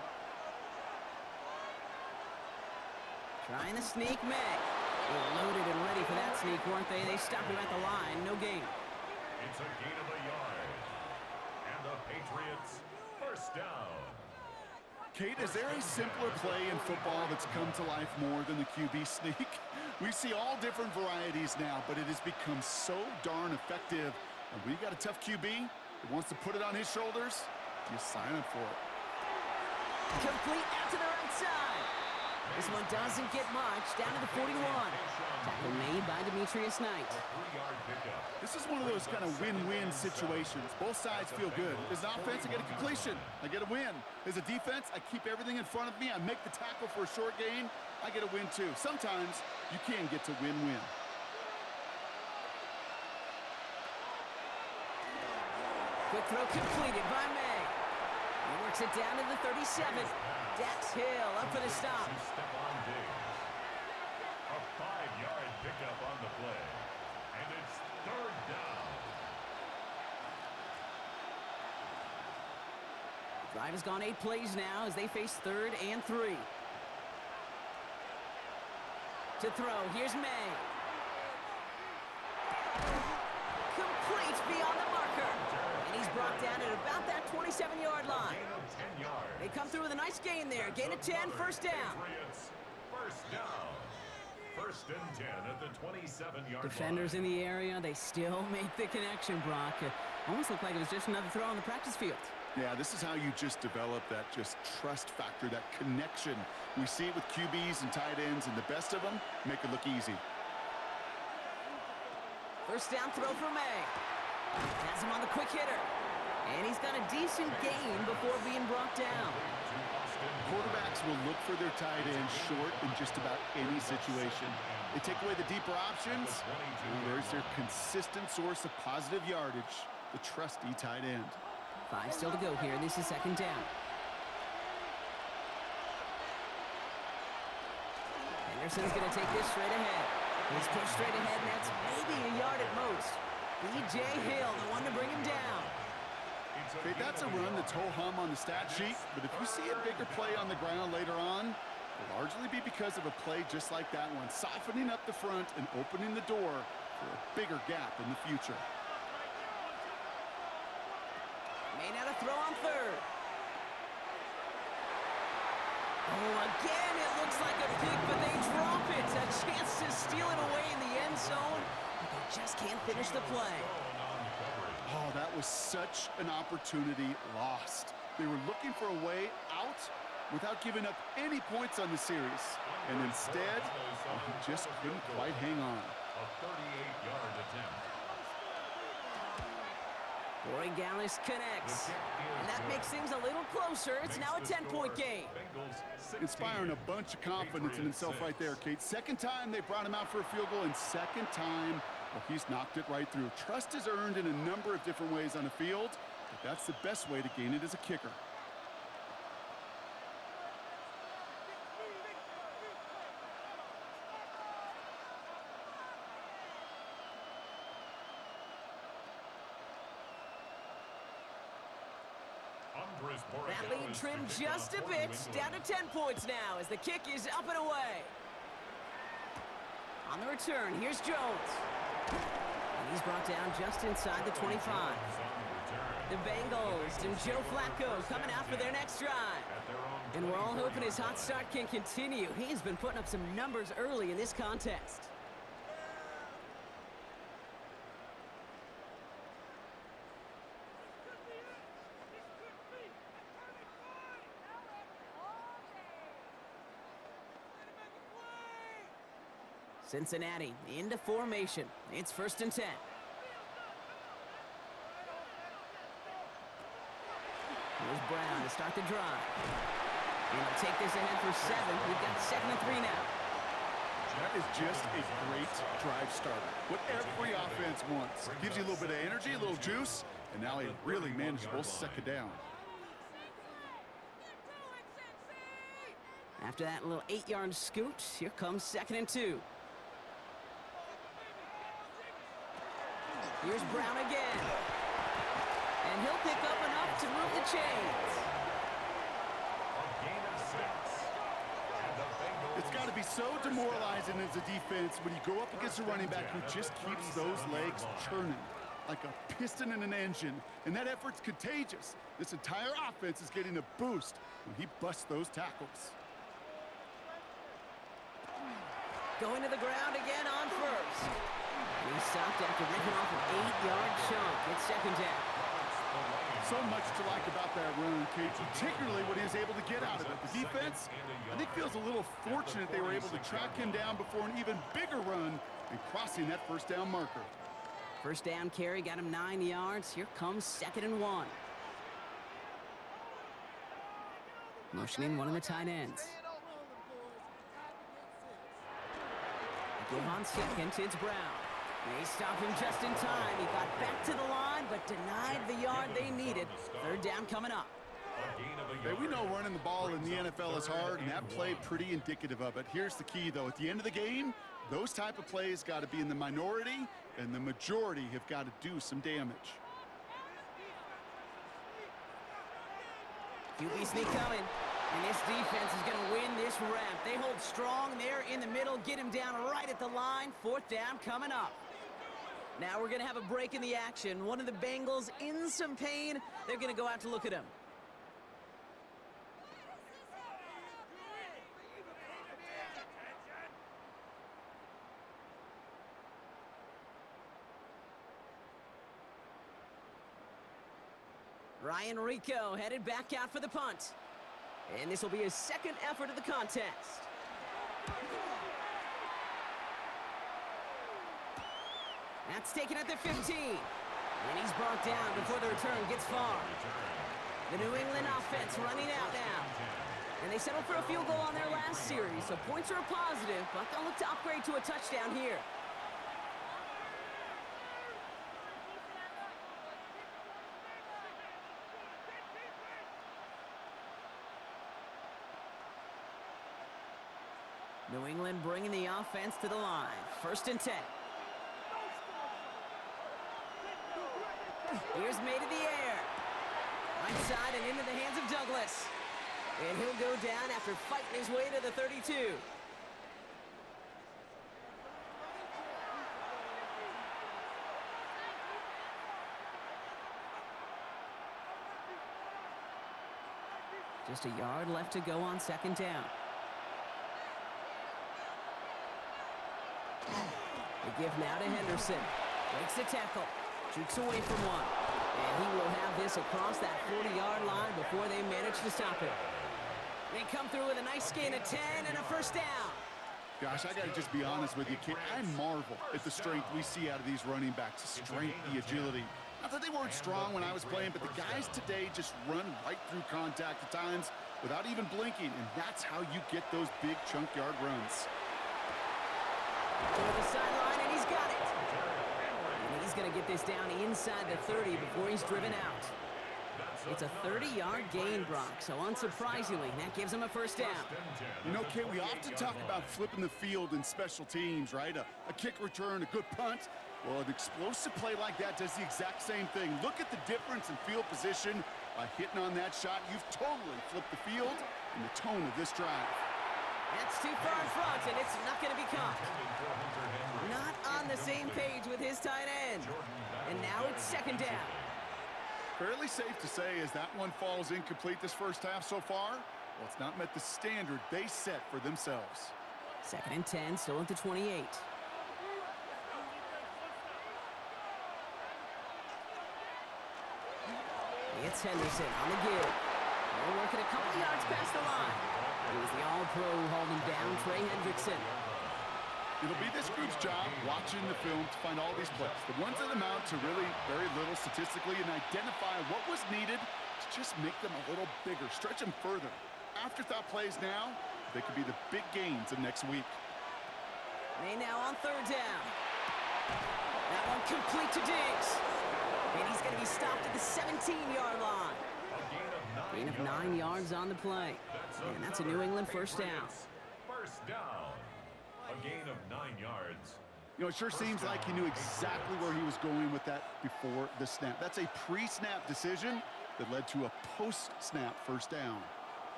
Trying to sneak May. They were loaded and ready for that sneak, weren't they? They stopped him at the line. No gain. It's a gain of a yard. And the Patriots first down. Kate, is there a simpler play in football that's come to life more than the QB sneak? We see all different varieties now, but it has become so darn effective. And when you got a tough QB that wants to put it on his shoulders, you sign up for it. Complete out to the right side. This one doesn't get much. Down to the 41. Tackle made by Demetrius Knight. This is one of those kind of win-win situations. Both sides feel good. As an offense, I get a completion. I get a win. As a defense, I keep everything in front of me. I make the tackle for a short gain. I get a win, too. Sometimes you can get to win-win. Quick throw completed by May. He works it down to the 37. Dax Hill up for the stop. A 5-yard pickup on the play. And it's third down. Drive has gone 8 plays now as they face 3rd and 3. To throw, here's May. Complete beyond the marker. And he's brought down at about that 27-yard line. They come through with a nice gain there. Gain of 10, first down. First down. First and 10 at the 27-yard line. Defenders in the area, they still make the connection, Brock. It almost looked like it was just another throw on the practice field. Yeah, this is how you just develop that just trust factor, that connection. We see it with QBs and tight ends, and the best of them make it look easy. First down throw for May. Has him on the quick hitter. And he's got a decent gain before being brought down. Quarterbacks will look for their tight end short in just about any situation. They take away the deeper options. There's their consistent source of positive yardage, the trusty tight end. 5 still to go here. This is second down. Henderson's going to take this straight ahead. He's pushed straight ahead, and that's maybe a yard at most. B.J. Hill, the one to bring him down. Okay, that's a run that's ho-hum on the stat sheet, but if you see a bigger play on the ground later on, it'll largely be because of a play just like that one, softening up the front and opening the door for a bigger gap in the future. Made out a throw on third. Oh, again, it looks like a pick, but they drop it. A chance to steal it away in the end zone, but they just can't finish the play. Oh, that was such an opportunity lost. They were looking for a way out without giving up any points on the series. And instead, he just couldn't quite hang on. A 38-yard attempt. Corey Gallis connects. And that makes things a little closer. It's now a 10-point game. Inspiring a bunch of confidence in himself right there, Kate. Second time they brought him out for a field goal, and second time, well, he's knocked it right through. Trust is earned in a number of different ways on the field, but that's the best way to gain it as a kicker. That lead trimmed just a bit, down to 10 points now as the kick is up and away. On the return, here's Jones. And he's brought down just inside the 25. The Bengals and Joe Flacco coming out for their next drive. And we're all hoping his hot start can continue. He's been putting up some numbers early in this contest. Cincinnati into formation. It's first and 10. Here's Brown to start the drive. And he'll take this ahead for 7. We've got 2nd and 3 now. That is just a great drive starter. What every offense wants. Gives you a little bit of energy, a little juice, and now a really manageable second down. After that little 8-yard scoot, here comes 2nd and 2. Here's Brown again. And he'll pick up enough to move the chains. A gain of 6. And the Bengals. It's got to be so demoralizing as a defense when you go up against a running back who just keeps those legs churning like a piston in an engine, and that effort's contagious. This entire offense is getting a boost when he busts those tackles. Going to the ground again on first. And he stopped after ripping off an 8-yard chunk. It's 2nd down. So much to like about that run, Kate, particularly what he was able to get out of it. The defense, I think, feels a little fortunate they were able to track him down before an even bigger run and crossing that 1st down marker. 1st down carry got him 9 yards. Here comes 2nd and 1. Motioning one of the tight ends. Give on 2nd, it's Brown. They stop him just in time. He got back to the line, but denied the yard they needed. 3rd down coming up. Hey, we know running the ball in the NFL is hard, and that play pretty indicative of it. Here's the key, though. At the end of the game, those type of plays got to be in the minority, and the majority have got to do some damage. QB sneak coming. And this defense is going to win this ramp. They hold strong there in the middle, get him down right at the line. 4th down coming up. Now we're going to have a break in the action. One of the Bengals in some pain. They're going to go out to look at him. Ryan Rico headed back out for the punt. And this will be his 2nd effort of the contest. That's taken at the 15. And he's brought down before the return gets far. The New England offense running out now. And they settled for a field goal on their last series, so points are a positive, but they'll look to upgrade to a touchdown here. New England bringing the offense to the line. 1st and 10. Here's made in the air. Right side and into the hands of Douglas. And he'll go down after fighting his way to the 32. Just a yard left to go on 2nd down. The give now to Henderson. Breaks the tackle. Jukes away from one. And he will have this across that 40-yard line before they manage to stop it. They come through with a nice gain of 10 and a 1st down. Gosh, I got to just be honest with you, kid. I marvel at the strength we see out of these running backs. The strength, the agility. Not that they weren't strong when I was playing, but the guys today just run right through contact at times without even blinking, and that's how you get those big chunk yard runs. Toward the sideline, and he's got it. And he's going to get this down inside the 30 before he's driven out. It's a 30-yard gain, Brock, so unsurprisingly, that gives him a 1st down. You know, Kate, we often talk about flipping the field in special teams, right? A kick return, a good punt. Well, an explosive play like that does the exact same thing. Look at the difference in field position. By hitting on that shot, you've totally flipped the field and the tone of this drive. That's too far in front, and it's not going to be caught. Not on the same page with his tight end. And now it's 2nd down. Fairly safe to say as that one falls incomplete this 1st half so far, well, it's not met the standard they set for themselves. 2nd and 10, still at the 28. It's Henderson on the give. They're working a couple yards past the line. It was the All-Pro who hauled him down, Trey Hendrickson. It'll be this group's job watching the film to find all these plays. The ones that amount to really very little statistically and identify what was needed to just make them a little bigger, stretch them further. Afterthought plays now, they could be the big gains of next week. They now on 3rd down. That one complete to Diggs. And he's going to be stopped at the 17-yard line. A gain of 9 Gain of 9 yards on the play. And that's a New England first down. First down. A gain of 9 yards. You know, it sure seems like he knew exactly where he was going with that before the snap. That's a pre-snap decision that led to a post-snap first down.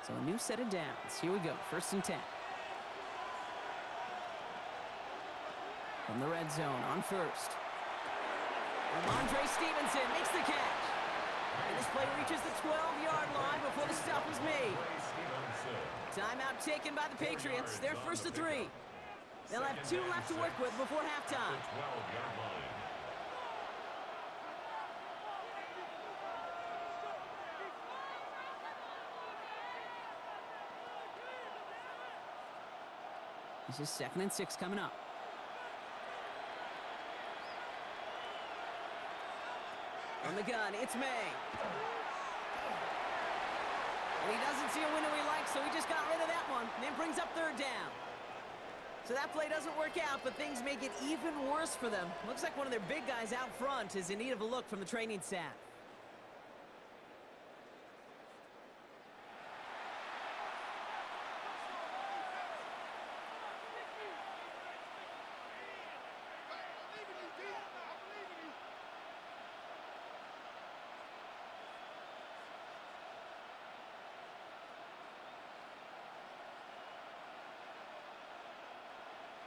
So a new set of downs. Here we go, 1st and 10. From the red zone on 1st. Ramondre Stevenson makes the catch. And this play reaches the 12-yard line before the stop was made. Timeout taken by the Patriots. They're 1st and 3. They'll have 2 left to work with before halftime. This is 2nd and 6 coming up. On the gun, it's May. And he doesn't see a window he likes, so he just got rid of that one. And then brings up 3rd down. So that play doesn't work out, but things make it even worse for them. Looks like one of their big guys out front is in need of a look from the training staff.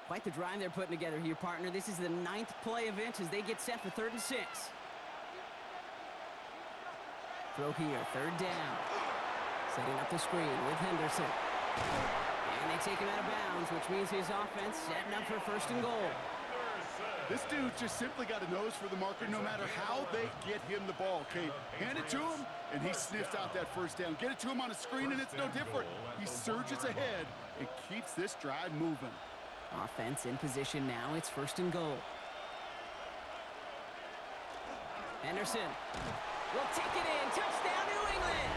Quite the drive they're putting together here, partner. This is the 9th play event as they get set for 3rd and 6. Throw here, 3rd down. Setting up the screen with Henderson. And they take him out of bounds, which means his offense setting up for 1st and goal. This dude just simply got a nose for the marker no matter how they get him the ball, Kate. Hand it to him, and he sniffs out that 1st down. Get it to him on a screen, and it's no different. He surges ahead and keeps this drive moving. Offense in position now. It's 1st and goal. Henderson will take it in. Touchdown, New England.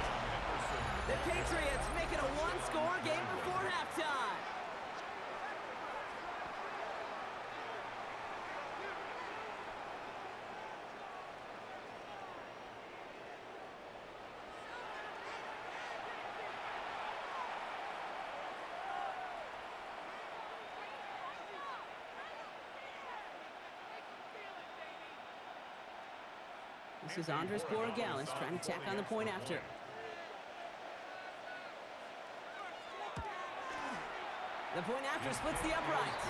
The Patriots make it a 1-score game before halftime. This is Andres Borregales trying to tack on the point after. The point after splits the uprights.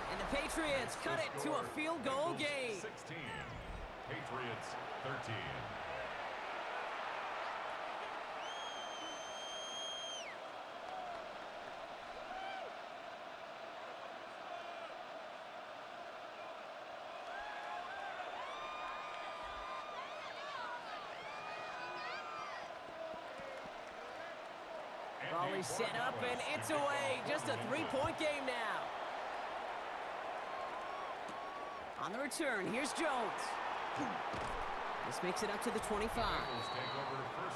And the Patriots cut it to a field goal game. 16. Patriots 13. Volley set up, and it's away. Just a 3-point game now. On the return, here's Jones. This makes it up to the 25.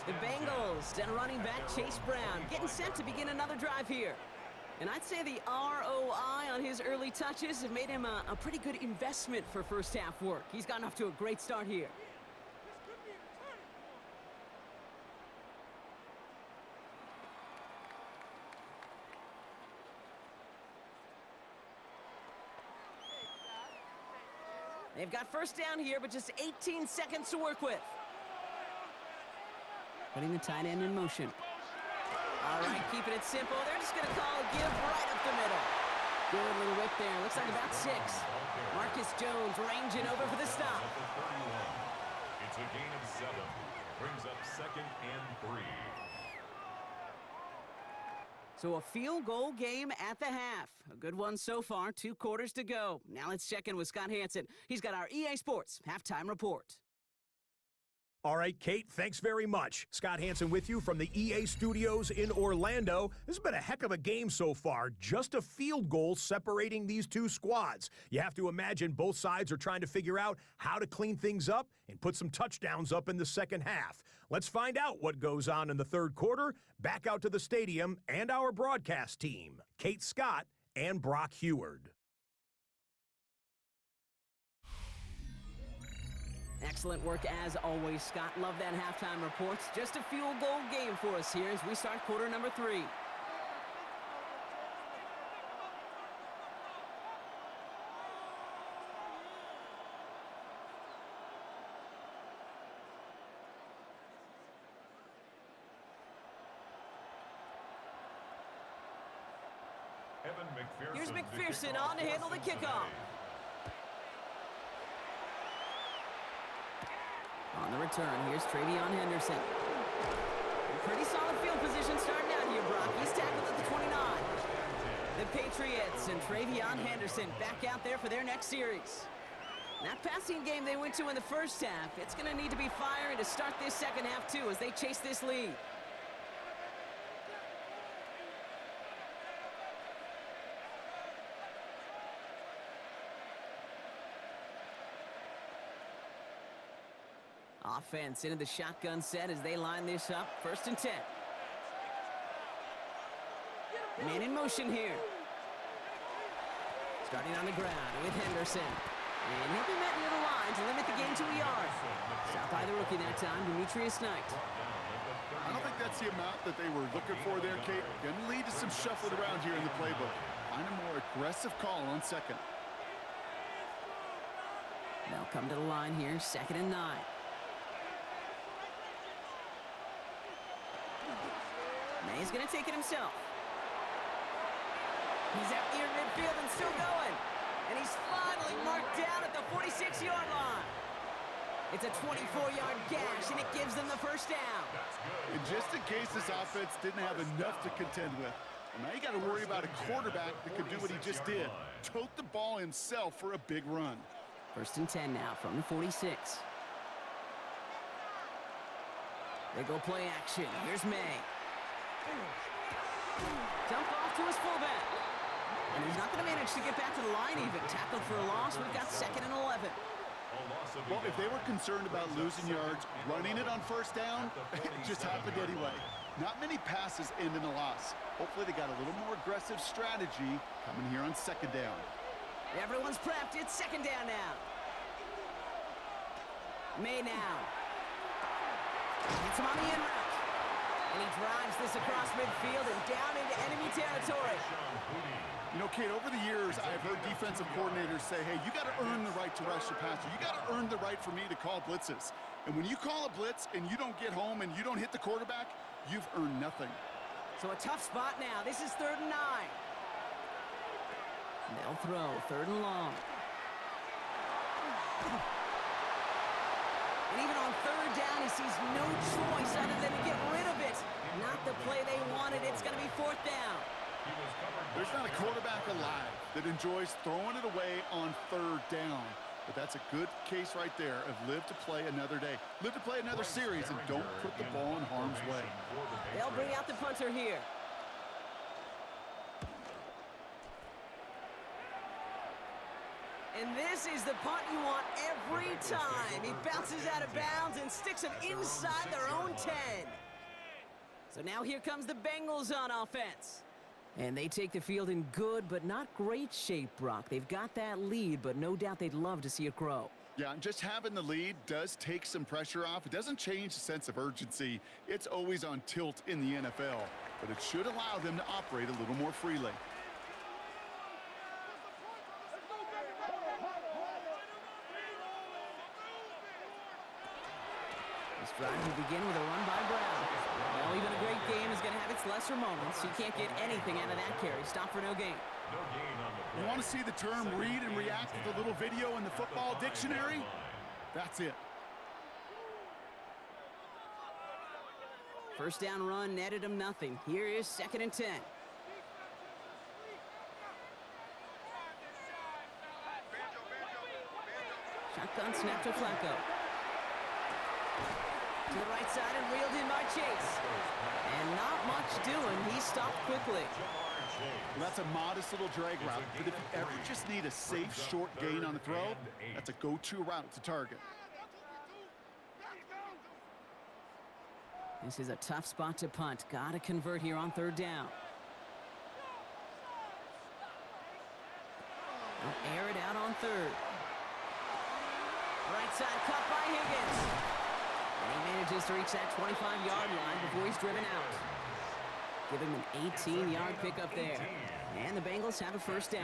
The Bengals and running back Chase Brown getting set to begin another drive here. And I'd say the ROI on his early touches have made him a pretty good investment for first half work. He's gotten off to a great start here. They've got first down here, but just 18 seconds to work with. Putting the tight end in motion. All right, keeping it simple. They're just going to call a give right up the middle. Good little whip there. Looks like about 6. Marcus Jones ranging over for the stop. It's a gain of 7. Brings up 2nd and 3. So a field goal game at the half. A good one so far. 2 quarters to go. Now let's check in with Scott Hansen. He's got our EA Sports halftime report. All right, Kate, thanks very much. Scott Hansen with you from the EA Studios in Orlando. This has been a heck of a game so far. Just a field goal separating these two squads. You have to imagine both sides are trying to figure out how to clean things up and put some touchdowns up in the second half. Let's find out what goes on in the third quarter. Back out to the stadium and our broadcast team, Kate Scott and Brock Heward. Excellent work as always, Scott. Love that halftime report. Just a field goal game for us here as we start quarter number 3. Here's McPherson on to handle the kickoff. On the return, here's Travion Henderson. Pretty solid field position starting out here, Brock. He's tackled at the 29. The Patriots and Travion Henderson back out there for their next series. That passing game they went to in the first half, it's going to need to be firing to start this second half, too, as they chase this lead. Offense into the shotgun set as they line this up. 1st and 10. Man in motion here. Starting on the ground with Henderson. And he'll be met near the line to limit the game to a yard. Stopped by the rookie that time, Demetrius Knight. I don't think that's the amount that they were looking for there, Kate. Going to lead to some shuffling around here in the playbook. Find a more aggressive call on 2nd. They'll come to the line here, 2nd and 9. He's going to take it himself. He's out near midfield and still going. And he's finally marked down at the 46-yard line. It's a 24-yard gash, and it gives them the 1st down. And just in case this offense didn't have enough to contend with, now you got to worry about a quarterback that could do what he just did. Tote the ball himself for a big run. 1st and 10 now from the 46. They go play action. Here's May. Dump off to his fullback. And he's not going to manage to get back to the line even. Tackled for a loss. We've got 2nd and 11. Well, if they were concerned about losing yards, running it on 1st down, it just happened anyway. Not many passes end in a loss. Hopefully they got a little more aggressive strategy coming here on 2nd down. Everyone's prepped. It's 2nd down now. May now. Gets him on the in route. And he drives this across midfield and down into enemy territory. You know, Kate, over the years, I've heard defensive coordinators say, hey, you got to earn the right to rush your passer. You got to earn the right for me to call blitzes. And when you call a blitz and you don't get home and you don't hit the quarterback, you've earned nothing. So a tough spot now. This is 3rd and 9. They'll throw 3rd and long. And even on 3rd down, he sees no choice other than to get rid of it. Not the play they wanted. It's going to be 4th down. There's not a quarterback alive that enjoys throwing it away on 3rd down. But that's a good case right there of live to play another day. Live to play another series and don't put the ball in harm's way. They'll bring out the punter here. And this is the punt you want every time. He bounces out of bounds and sticks him inside their own 10. So now here comes the Bengals on offense. And they take the field in good but not great shape, Brock. They've got that lead, but no doubt they'd love to see it grow. Yeah, and just having the lead does take some pressure off. It doesn't change the sense of urgency. It's always on tilt in the NFL, but it should allow them to operate a little more freely. This drive will begin with a run by Brown. Well, even a great game is going to have its lesser moments. You can't get anything out of that carry. Stop for no gain. You want to see the term read and react to the little video in the football dictionary? That's it. 1st down run netted him nothing. Here is 2nd and 10. Shotgun snap to Flacco. To the right side and reeled in by Chase. And not much doing. He stopped quickly. Well, that's a modest little drag route, but if you ever just need a safe, short gain on a throw, that's a go-to route to target. This is a tough spot to punt. Got to convert here on 3rd down. They'll air it out on 3rd. Right outside, caught by Higgins. And he manages to reach that 25-yard line before he's driven out. Give him an 18-yard pickup there. And the Bengals have a first down.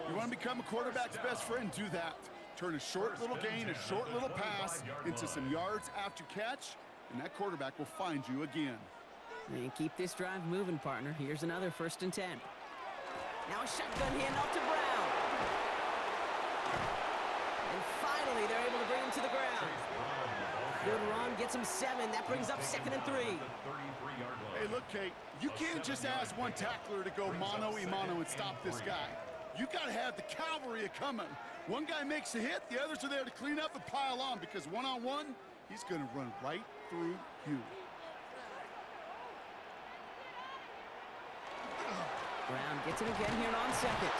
You want to become a quarterback's best friend, do that. Turn a short little gain, a short little pass into some yards after catch, and that quarterback will find you again. And keep this drive moving, partner. Here's another 1st and 10. Now a shotgun handoff to Brown. And finally, they're able to bring him to the ground. Good run, gets him 7. That brings up 2nd and 3. Hey, look, Kate, you can't just ask one tackler to go mano-a-mano and stop this guy. You got to have the cavalry coming. One guy makes a hit, the others are there to clean up and pile on, because one-on-one, he's going to run right through you. Brown gets it again here on 2nd.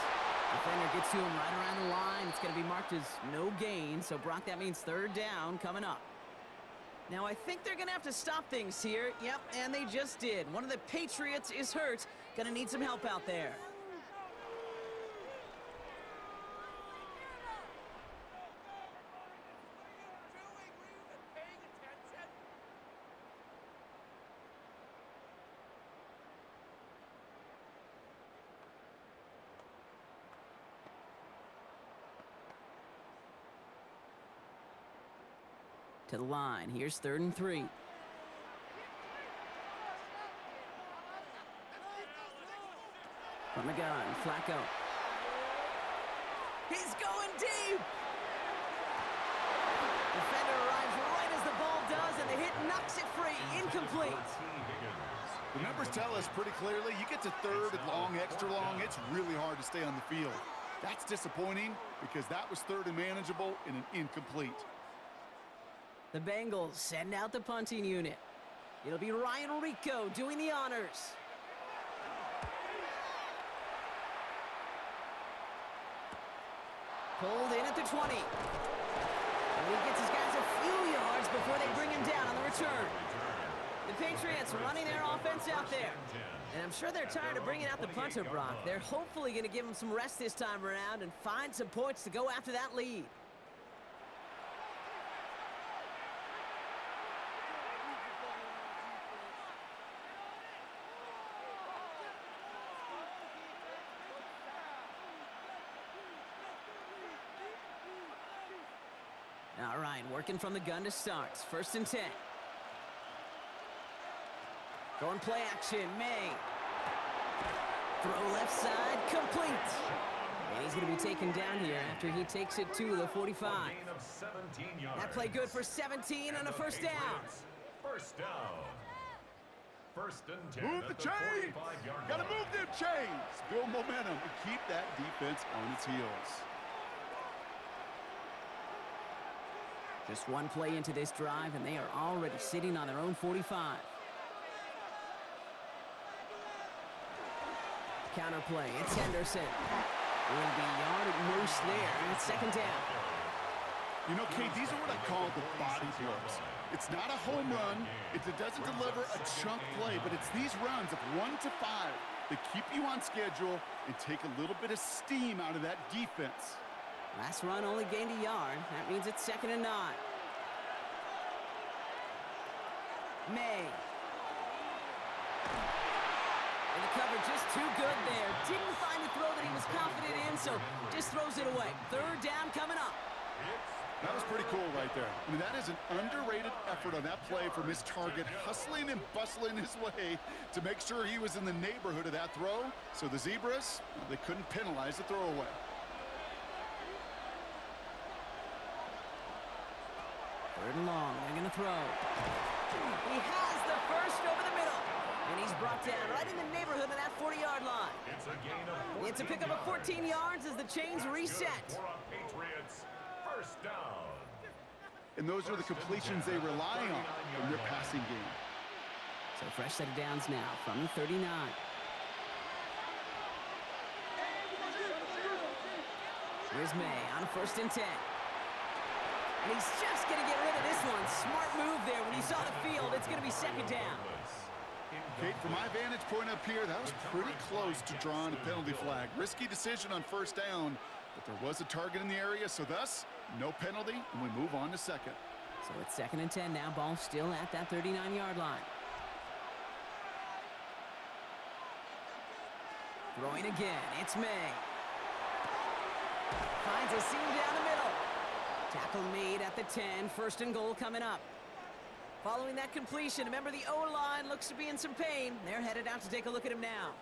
Defender gets to him right around the line. It's going to be marked as no gain, so Brock, that means 3rd down coming up. Now, I think they're going to have to stop things here. Yep, and they just did. One of the Patriots is hurt. Going to need some help out there. To the line. Here's 3rd and 3. From the gun, Flacco. He's going deep! Defender arrives right as the ball does, and the hit knocks it free. Incomplete. The numbers tell us pretty clearly, you get to 3rd and long, extra long, it's really hard to stay on the field. That's disappointing because that was 3rd and manageable and an incomplete. The Bengals send out the punting unit. It'll be Ryan Rico doing the honors. Pulled in at the 20. And he gets his guys a few yards before they bring him down on the return. The Patriots running their offense out there. And I'm sure they're tired of bringing out the punter, Brock. They're hopefully going to give him some rest this time around and find some points to go after that lead. All right, working from the gun to start. 1st and 10. Going play action, May. Throw left side, complete. And he's going to be taken down here after he takes it to the 45. That play good for 17 and a 1st down. 1st down. 1st and 10. Move the chains! Got to move them chains! Build momentum and keep that defense on its heels. Just one play into this drive, and they are already sitting on their own 45. Counter play, it's Henderson. Will be yard at most there, and it's 2nd down. You know, Kate, these are what I call the body blows. It's not a home run. It doesn't deliver a chunk play, but it's these runs of 1 to 5 that keep you on schedule and take a little bit of steam out of that defense. Last run only gained a yard. That means it's 2nd and 9. May. And the cover just too good there. Didn't find the throw that he was confident in, so just throws it away. 3rd down coming up. That was pretty cool right there. I mean, that is an underrated effort on that play from his target, hustling and bustling his way to make sure he was in the neighborhood of that throw. So the Zebras, they couldn't penalize the throwaway. 3rd and long, they're going to throw. He has the 1st over the middle. And he's brought down right in the neighborhood of that 40-yard line. It's a pickup of 14 yards as the chains reset. Patriots, 1st down. And those are the completions they rely on from their passing game. So fresh set of downs now from the 39. Here's May on a 1st and 10. And he's just going to get rid of this one. Smart move there. When you saw the field, it's going to be 2nd down. Kate, from my vantage point up here, that was pretty close to drawing a penalty flag. Risky decision on 1st down, but there was a target in the area, so thus, No penalty, and we move on to second. So it's 2nd and 10 now. Ball still at that 39-yard line. Throwing again. It's May. Finds a seam down the middle. Tackle made at the 10. 1st and goal coming up. Following that completion, remember the O-line looks to be in some pain. They're headed out to take a look at him now.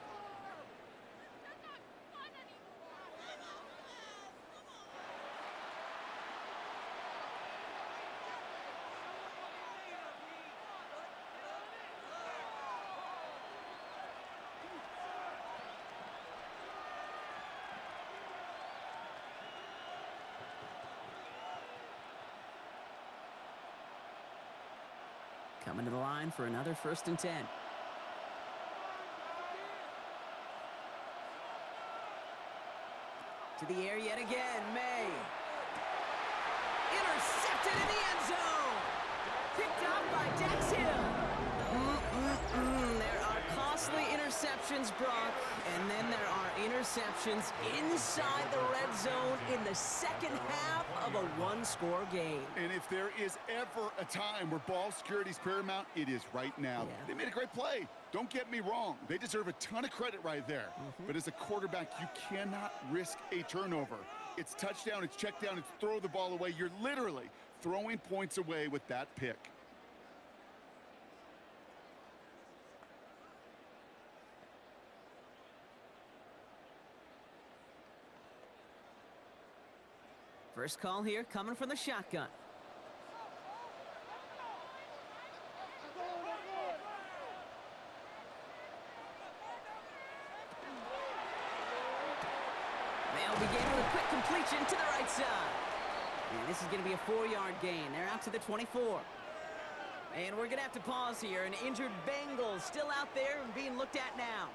Coming to the line for another 1st and 10. To the air yet again, May. Intercepted in the end zone. Picked up by Dax Hill. There are costly interceptions, Brock, and then there are interceptions inside the red zone in the second half of a one-score game. And if there is ever a time where ball security is paramount, it is right now. Yeah. They made a great play. Don't get me wrong. They deserve a ton of credit right there. But as a quarterback, you cannot risk a turnover. It's touchdown, it's check down, it's throw the ball away. You're literally throwing points away with that pick. First call here coming from the shotgun. They'll begin with a quick completion to the right side. And this is going to be a 4-yard gain. They're out to the 24. And we're going to have to pause here. An injured Bengals still out there and being looked at now.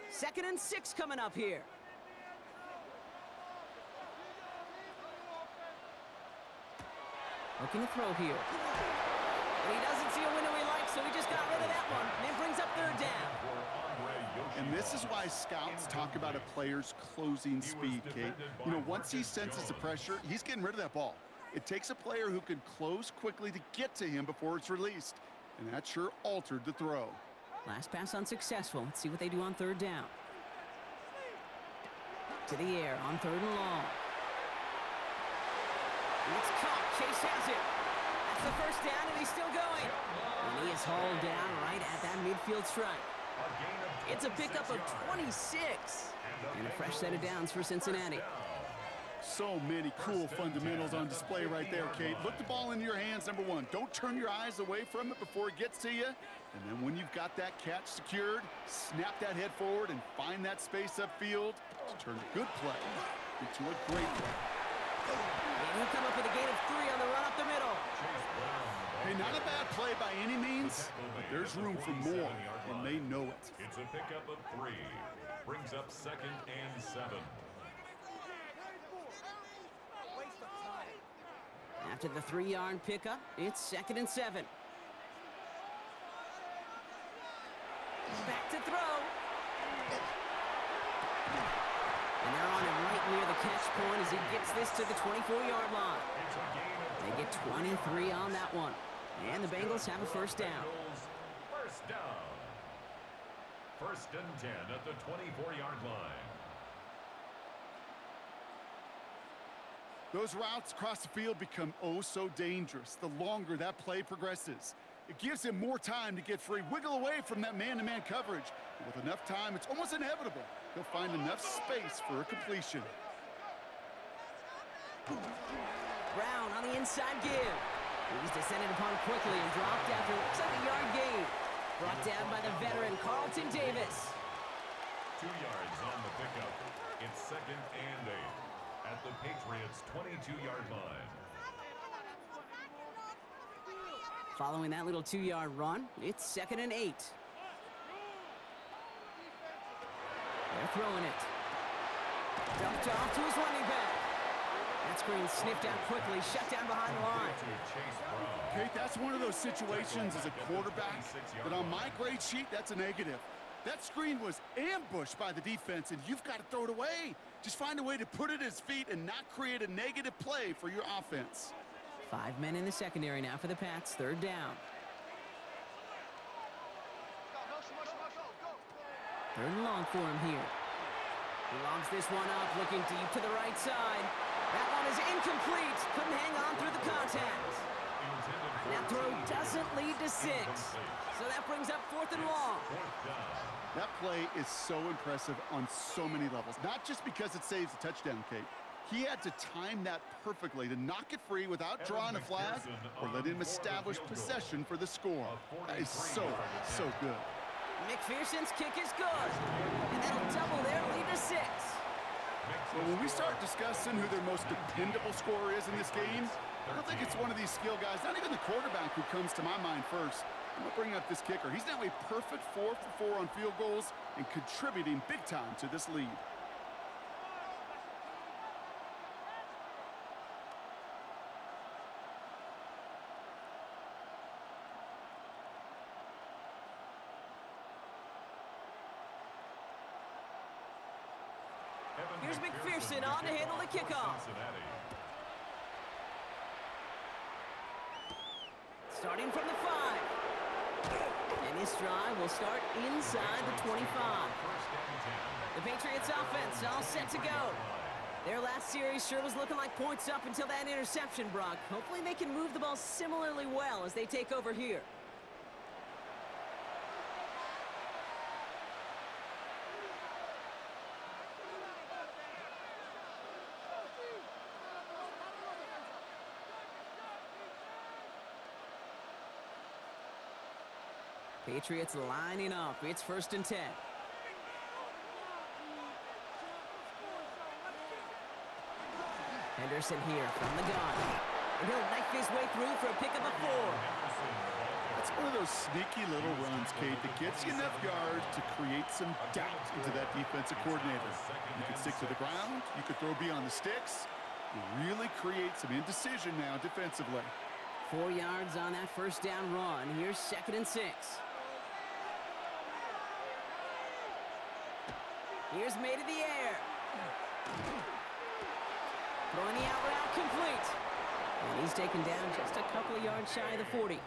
Second and 6 coming up here. Looking to throw here. But he doesn't see a window he likes, so he just got rid of that one. And brings up 3rd down. And this is why scouts talk about a player's closing speed, Kate. You know, once he senses the pressure, he's getting rid of that ball. It takes a player who can close quickly to get to him before it's released. And that sure altered the throw. Last pass unsuccessful. Let's see what they do on 3rd down. To the air on 3rd and long. It's caught. Chase has it. That's the 1st down, and he's still going. And he is hauled down right at that midfield stripe. It's a pickup of 26. And a fresh set of downs for Cincinnati. So many cool fundamentals on display right there, Kate. Look the ball into your hands, number one. Don't turn your eyes away from it before it gets to you. And then when you've got that catch secured, snap that head forward and find that space upfield to turn a good play into a great play. And he'll come up with a gain of 3 on the run up the middle. Hey, not a bad play by any means, but there's room for more, and they know it. It's a pickup of 3. Brings up 2nd and 7. After the 3-yard pickup, it's 2nd and 7. Back to throw. And they're on him right near the catch point as he gets this to the 24-yard line. They get 23 on that one. And the Bengals have a 1st down. 1st down. 1st and 10 at the 24-yard line. Those routes across the field become oh so dangerous the longer that play progresses. It gives him more time to get free, wiggle away from that man-to-man coverage. And with enough time, it's almost inevitable he'll find enough space for a completion. Brown on the inside give. He's descended upon quickly and dropped after looks like a yard gain. Brought down by the veteran Carlton Davis. 2 yards on the pickup. It's 2nd and 8 at the Patriots' 22-yard line. Following that little 2-yard run, it's 2nd and 8. They're throwing it. Dumped off to his running back. That screen sniffed out quickly, shut down behind the line. Kate, that's one of those situations as a quarterback that on my grade sheet, that's a negative. That screen was ambushed by the defense, and you've got to throw it away. Just find a way to put it at his feet and not create a negative play for your offense. 5 men in the secondary now for the Pats, 3rd down. 3rd and long for him here. He lobs this one up, looking deep to the right side. That one is incomplete. Couldn't hang on through the contact. That throw doesn't lead to 6. So that brings up 4th and long. That play is so impressive on so many levels. Not just because it saves a touchdown, Kate. He had to time that perfectly to knock it free without drawing a flag or let him establish possession for the score. That is so good. McPherson's kick is good. And that'll double their lead to 6. Well, when we start discussing who their most dependable scorer is in this game, I don't think it's one of these skill guys, not even the quarterback, who comes to my mind first. I'm going to bring up this kicker. He's now a perfect 4 for 4 on field goals and contributing big time to this lead. Here's McPherson on to handle the kickoff. Starting from the 5. And this drive will start inside the 25. The Patriots offense all set to go. Their last series sure was looking like points up until that interception, Brock. Hopefully they can move the ball similarly well as they take over here. Patriots lining up. It's 1st and 10. Henderson here from the gun. And he'll knife his way through for a pickup of 4. That's one of those sneaky little runs, Kate, that gets you enough yards to create some doubt into that defensive coordinator. You can stick to the ground. You could throw beyond the sticks. You really create some indecision now defensively. 4 yards on that 1st down run. Here's 2nd and 6. Here's made in the air. Throwing the out route complete. And he's taken down just a couple of yards shy of the 40.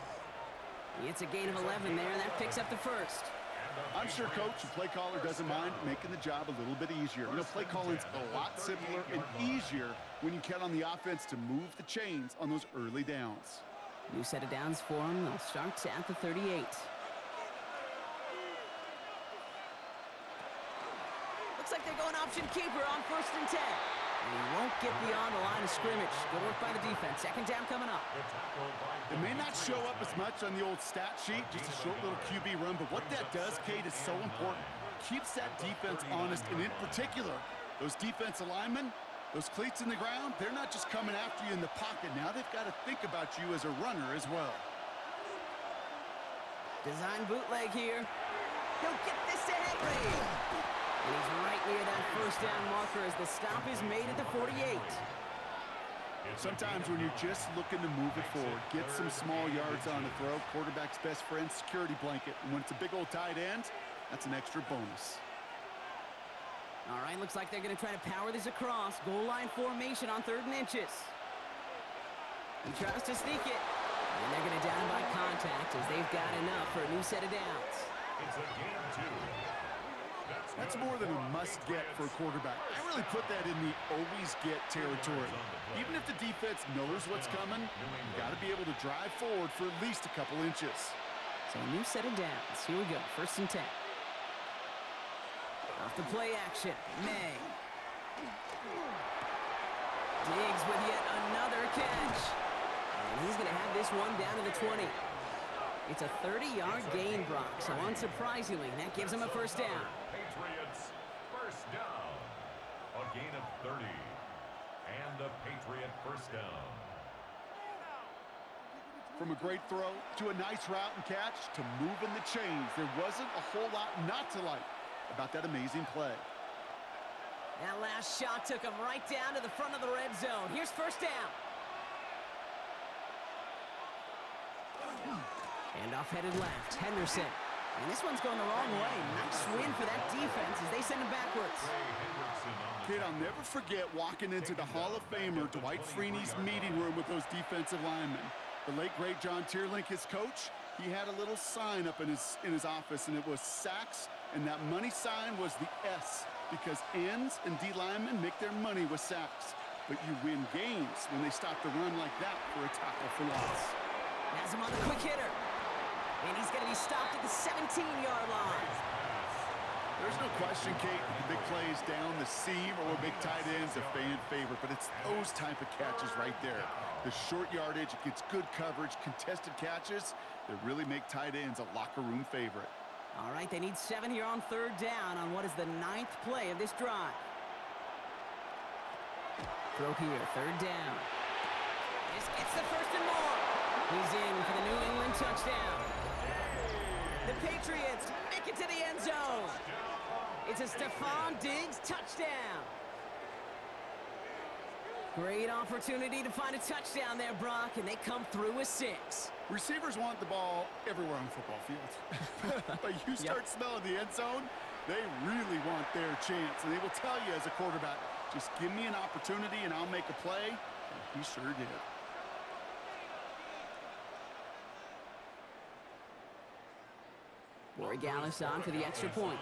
It's a gain of 11 there, and that picks up the 1st. I'm sure coach and play caller doesn't mind making the job a little bit easier. You know, play calling's a lot simpler and easier when you count on the offense to move the chains on those early downs. New set of downs for him. They'll start at the 38. Looks like they're going option keeper on 1st and 10. And he won't get beyond the line of scrimmage. Good work by the defense. 2nd down coming up. It may not show up as much on the old stat sheet, just a short little QB run, but what that does, Kate, is so important. Keeps that defense honest, and in particular, those defensive linemen, those cleats in the ground, they're not just coming after you in the pocket. Now they've got to think about you as a runner as well. Design bootleg here. He'll get this to Henry. And he's right near that 1st down marker as the stop is made at the 48. Sometimes when you're just looking to move it forward, get some small yards on the throw, quarterback's best friend, security blanket. And when it's a big old tight end, that's an extra bonus. All right, looks like they're going to try to power this across. Goal line formation on 3rd and inches. He tries to sneak it. And they're going to down by contact as they've got enough for a new set of downs. It's a gain of 2. That's more than a must-get for a quarterback. I really put that in the always-get territory. Even if the defense knows what's coming, you've got to be able to drive forward for at least a couple inches. So a new set of downs. Here we go, 1st and 10. Off the play action, May. Diggs with yet another catch. And he's going to have this one down to the 20. It's a 30-yard gain, Brock, so unsurprisingly, that gives him a 1st down. Patriots 1st down. A gain of 30. And a Patriot 1st down. From a great throw to a nice route and catch to moving the chains, there wasn't a whole lot not to like about that amazing play. That last shot took him right down to the front of the red zone. Here's first down. Handoff headed left. Henderson. And this one's going the wrong way. Nice win for that defense as they send him backwards. Kid, I'll never forget walking into the Hall of Famer Dwight Freeney's meeting room with those defensive linemen. The late, great John Tierlink, his coach, he had a little sign up in his office, and it was sacks, and that money sign was the S, because ends and D linemen make their money with sacks. But you win games when they stop the run like that for a tackle for loss. Has him on the quick hitter. And he's going to be stopped at the 17-yard line. There's no question, Kate, the big plays down the seam or big tight ends a fan favorite, but it's those type of catches right there. The short yardage, it gets good coverage, contested catches that really make tight ends a locker room favorite. All right, they need 7 here on third down on what is the 9th play of this drive. Throw here, third down. This gets the first and more. He's in for the New England touchdown. The Patriots make it to the end zone. It's a Stephon Diggs touchdown. Great opportunity to find a touchdown there, Brock, and they come through with 6. Receivers want the ball everywhere on football fields. But you start smelling the end zone, they really want their chance. And they will tell you as a quarterback, just give me an opportunity and I'll make a play. And he sure did. Borregales on for the extra point.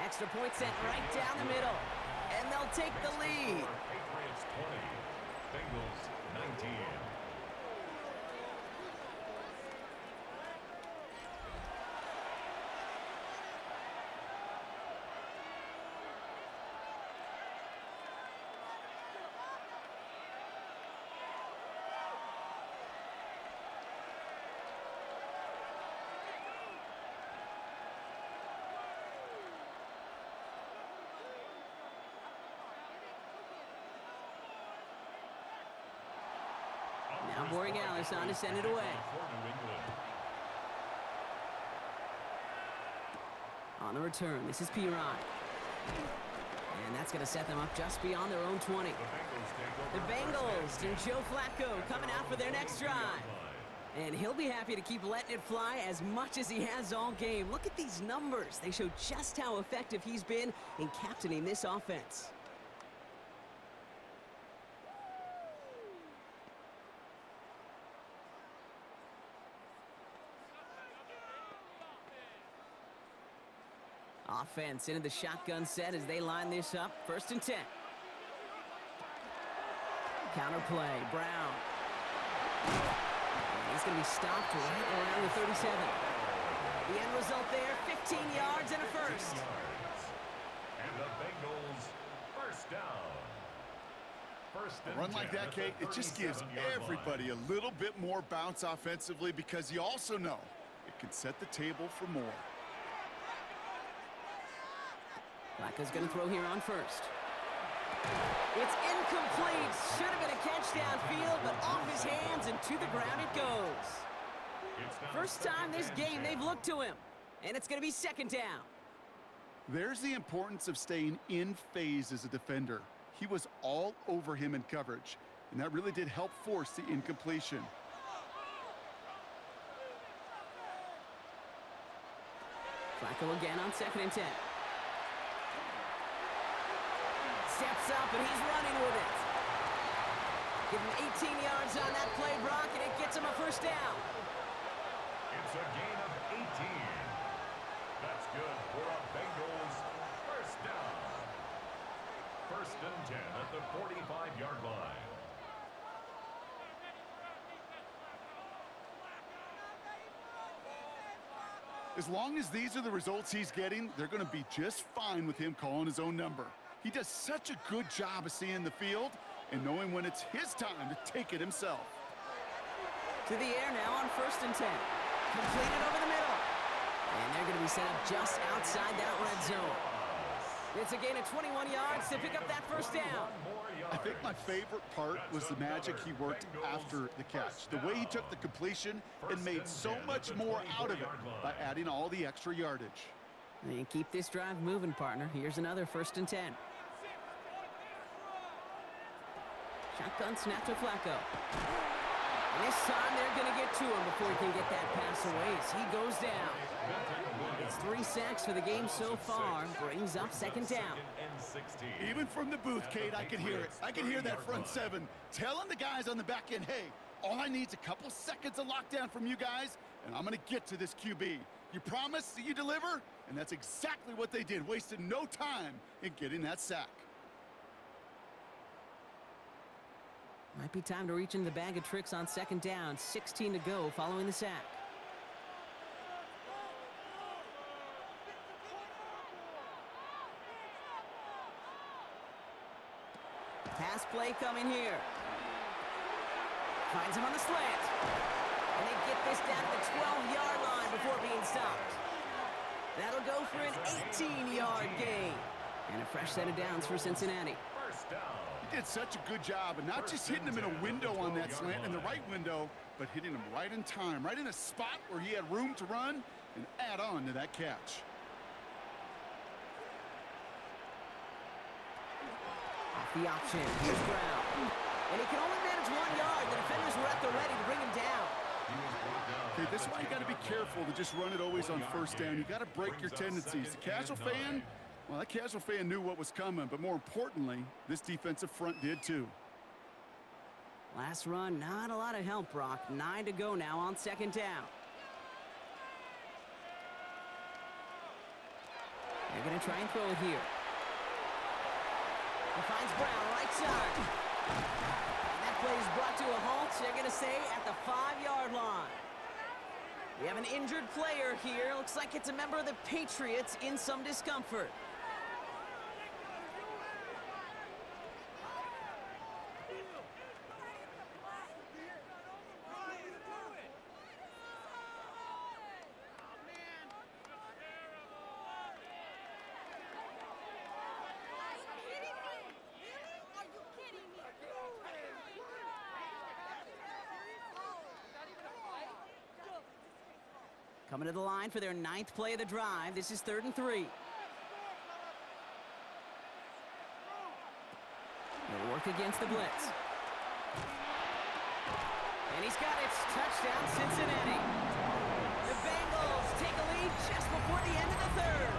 Extra point sent right down the middle. And they'll take the lead. Patriots 20, Bengals 19. Now Borregales on to send it away. On the return, this is P. Ryan. And that's going to set them up just beyond their own 20. The Bengals and Joe Flacco coming out for their next drive. And he'll be happy to keep letting it fly as much as he has all game. Look at these numbers. They show just how effective he's been in captaining this offense. Offense into the shotgun set as they line this up. 1st and 10. Counter play, Brown. And he's going to be stopped right around the 37. The end result there, 15 yards and a first. And the Bengals first down. A run like that, Kate, it just gives everybody a little bit more bounce offensively because you also know it can set the table for more. Flacco's going to throw here on first. It's incomplete. Should have been a catch downfield, but off his hands and to the ground it goes. First time this game they've looked to him, and it's going to be 2nd down. There's the importance of staying in phase as a defender. He was all over him in coverage, and that really did help force the incompletion. Flacco again on 2nd and 10. Steps up, and he's running with it. Give him 18 yards on that play, Brock, and it gets him a first down. It's a gain of 18. That's good for a Bengals first down. 1st and 10 at the 45-yard line. As long as these are the results he's getting, they're going to be just fine with him calling his own number. He does such a good job of seeing the field and knowing when it's his time to take it himself. To the air now on 1st and 10. Completed over the middle. And they're going to be set up just outside that red zone. It's a gain of 21 yards to pick up that first down. I think my favorite part was the magic he worked after the catch. The way he took the completion and made so much more out of it by adding all the extra yardage. And keep this drive moving, partner. Here's another 1st and 10. Shotgun snap to Flacco. And this time they're going to get to him before he can get that pass away as he goes down. It's 3 sacks for the game so far. Brings up 2nd down. Even from the booth, Kate, I could hear it. I could hear that front 7 telling the guys on the back end, hey, all I need is a couple seconds of lockdown from you guys, and I'm going to get to this QB. You promise that you deliver? And that's exactly what they did, wasted no time in getting that sack. Might be time to reach into the bag of tricks on 2nd down. 16 to go following the sack. Pass play coming here. Finds him on the slant. And they get this down to the 12-yard line before being stopped. That'll go for an 18-yard gain. And a fresh set of downs for Cincinnati. He did such a good job, and not just hitting him in a window on that slant, in the right window, but hitting him right in time, right in a spot where he had room to run and add on to that catch. Off the option, here's Brown. And he can only manage 1 yard. The defenders were at the ready to bring him down. Okay, this is why you got to be careful to just run it always on 1st down. You got to break your tendencies. The casual fan, well, that casual fan knew what was coming, but more importantly, this defensive front did too. Last run, not a lot of help, Brock. 9 to go now on 2nd down. They're going to try and throw it here. He finds Brown right side. And that play is brought to a halt, they're going to say, at the 5-yard line. We have an injured player here. Looks like it's a member of the Patriots in some discomfort. Coming to the line for their 9th play of the drive. This is 3rd and 3. They'll work against the blitz. And he's got it. Touchdown, Cincinnati. The Bengals take a lead just before the end of the 3rd.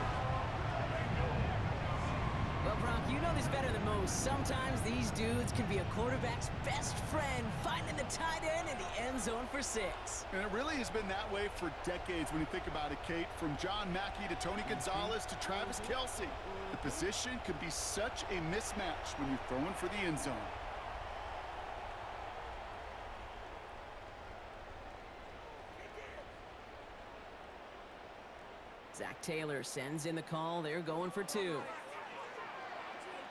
Well, Brock, you know this better than most. Sometimes these dudes can be a quarterback's best friend, finding the tight end in the end zone for 6. And it really has been that way for decades when you think about it, Kate. From John Mackey to Tony Gonzalez to Travis Kelce. The position can be such a mismatch when you're throwing for the end zone. Zach Taylor sends in the call. They're going for 2.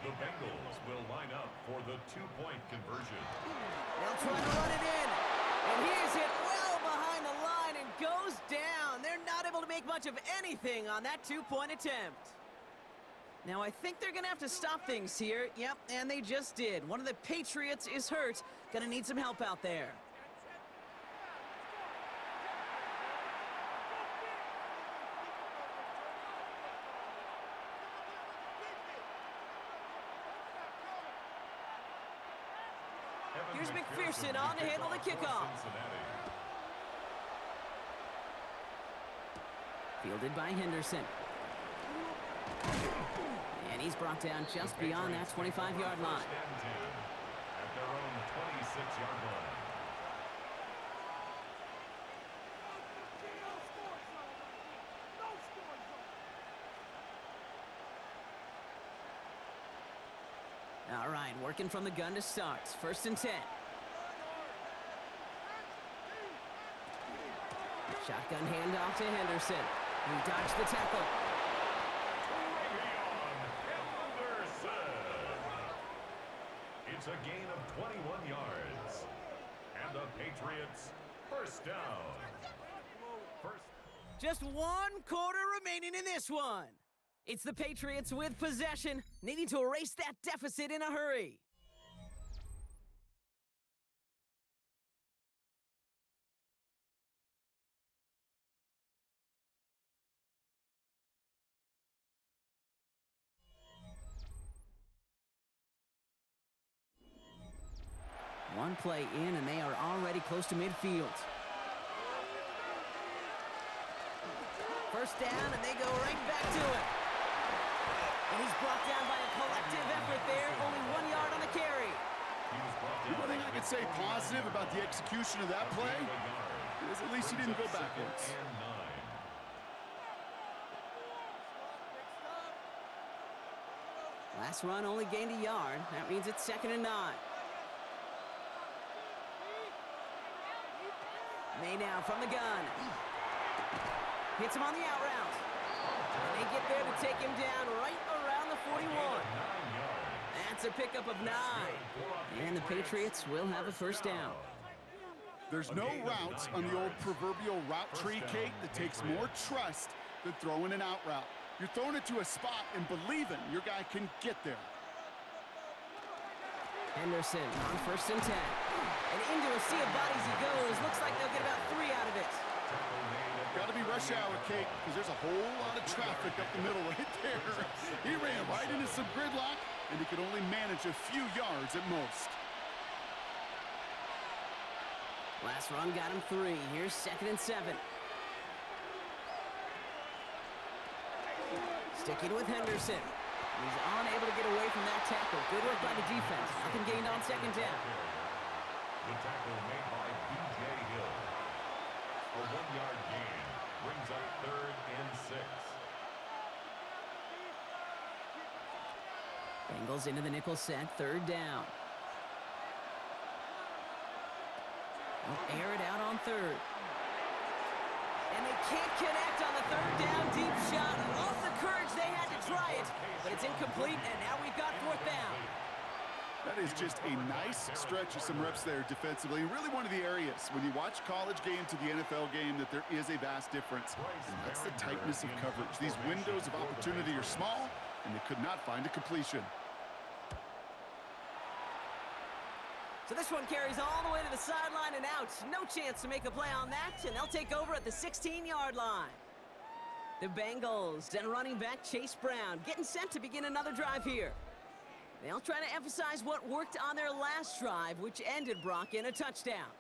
The Bengals will line up for the 2-point conversion. They'll try to run it in. And he is hit well behind the line and goes down. They're not able to make much of anything on that 2-point attempt. Now, I think they're going to have to stop things here. Yep, and they just did. One of the Patriots is hurt. Going to need some help out there. Here's McPherson on to handle the kickoff. Fielded by Henderson. And he's brought down just beyond that 25-yard line. At their own 26-yard line. All right, working from the gun to start. 1st and 10. Shotgun handoff to Henderson. He dodged the tackle. It's a gain of 21 yards. And the Patriots, 1st down. Just 1 quarter remaining in this one. It's the Patriots with possession, needing to erase that deficit in a hurry. One play in, and they are already close to midfield. First down, and they go right back to it. And he's brought down by a collective effort there, only 1 yard on the carry. The one thing I could say positive about the execution of that play is at least he didn't go backwards. Last run only gained a yard. That means it's 2nd and 9. May now from the gun. Hits him on the out route. And they get there to take him down right around the 41. That's a pickup of 9. And the Patriots will have a first down. There's no routes on the old proverbial route tree, Kate, that takes more trust than throwing an out route. You're throwing it to a spot and believing your guy can get there. Henderson on 1st and 10. And into a sea of bodies he goes. Looks like they'll get about 3 out of it. Got to be rush hour, Kate, because there's a whole lot of traffic up the middle right there. He ran right into some gridlock, and he could only manage a few yards at most. Last run got him 3. Here's 2nd and 7. Sticking with Henderson. He's unable to get away from that tackle. Good work by the defense. Nothing gained on 2nd down. The tackle made by B.J. Hill. A 1-yard gain brings up 3rd and 6. Bengals into the nickel set. 3rd down. They'll air it out on 3rd. And they can't connect on the 3rd down deep shot. Off the courage, they had to try it. But it's incomplete, and now we've got 4th down. That is just a nice stretch of some reps there defensively. Really one of the areas when you watch college game to the NFL game that there is a vast difference. And that's the tightness of coverage. These windows of opportunity are small, and they could not find a completion. So this one carries all the way to the sideline and out. No chance to make a play on that, and they'll take over at the 16-yard line. The Bengals and running back Chase Brown getting set to begin another drive here. They'll try to emphasize what worked on their last drive, which ended, Brock, in a touchdown.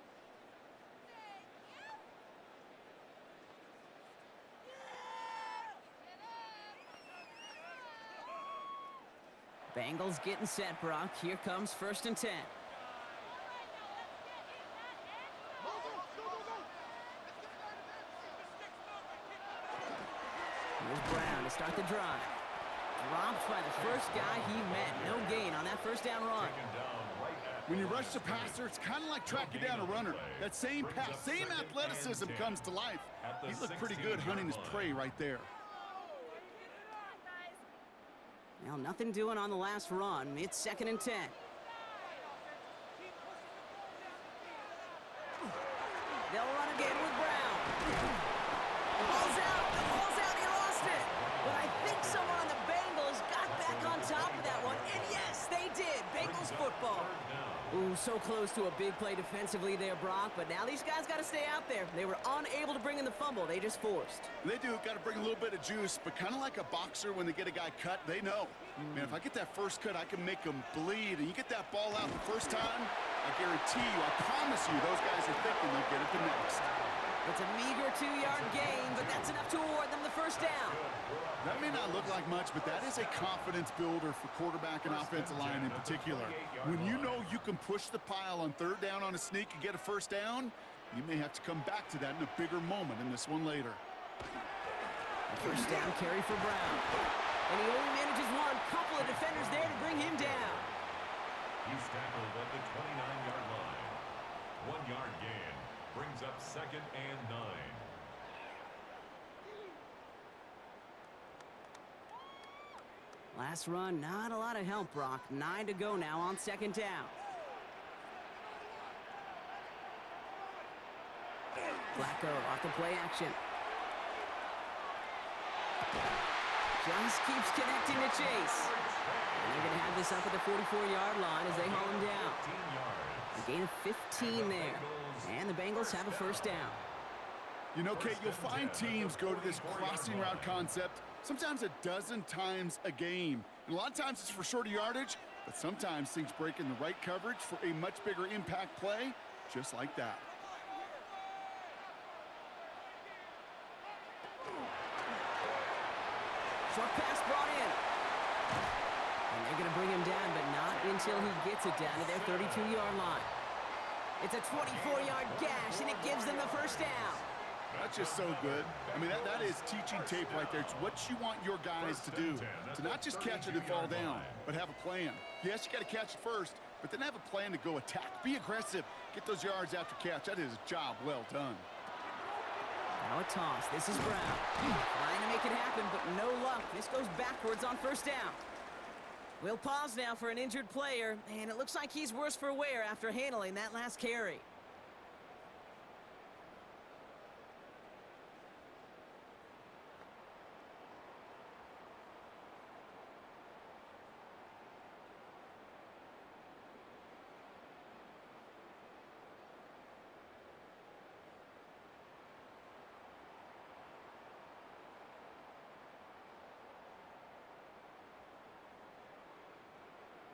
Bengals getting set, Brock. Here comes 1st and 10. Here's Brown to start the drive. Dropped by the first guy he met. No gain on that 1st down run. When you rush the passer, it's kind of like tracking down a runner. That same pass, same athleticism comes to life. He looked pretty good hunting his prey right there. Well, nothing doing on the last run. It's 2nd and 10. They'll run again with Brown. The ball's out. The ball's out. He lost it. But I think someone on the Bengals got back on top of that one. And yes, they did. Bengals football. Ooh, so close to a big play defensively there, Brock. But now these guys got to stay out there. They were unable to bring in the fumble. They just forced. They do. Got to bring a little bit of juice. But kind of like a boxer when they get a guy cut, they know. Man, if I get that first cut, I can make them bleed. And you get that ball out the first time, I guarantee you, I promise you, those guys are thinking they'll get it the next. It's a meager 2-yard gain, but that's enough to award them the 1st down. That may not look like much, but that is a confidence builder for quarterback and offensive line in particular. When you know you can push the pile on 3rd down on a sneak and get a 1st down, you may have to come back to that in a bigger moment in this one later. 1st down carry for Brown. And he only manages one. Couple of defenders there to bring him down. He's tackled at the 29-yard line. 1-yard gain brings up 2nd and 9. Last run, not a lot of help, Brock. 9 to go now on 2nd down. Flacco off the play action. Just keeps connecting to Chase. And they're going to have this up at the 44-yard line as they haul him down. A gain of 15 there. And the Bengals have a first down. You know, Kate, you'll find teams go to this crossing route concept sometimes a dozen times a game. And a lot of times it's for shorter yardage, but sometimes things break in the right coverage for a much bigger impact play, just like that. Short pass brought in. And they're going to bring him down, but not until he gets it down to their 32-yard line. It's a 24-yard gash, and it gives them the first down. That's just so good. I mean, that is teaching tape right there. It's what you want your guys to do. To not just catch it and fall down, but have a plan. Yes, you got to catch it first, but then have a plan to go attack. Be aggressive. Get those yards after catch. That is a job well done. Now a toss. This is Brown. Trying to make it happen, but no luck. This goes backwards on first down. We'll pause now for an injured player, and it looks like he's worse for wear after handling that last carry.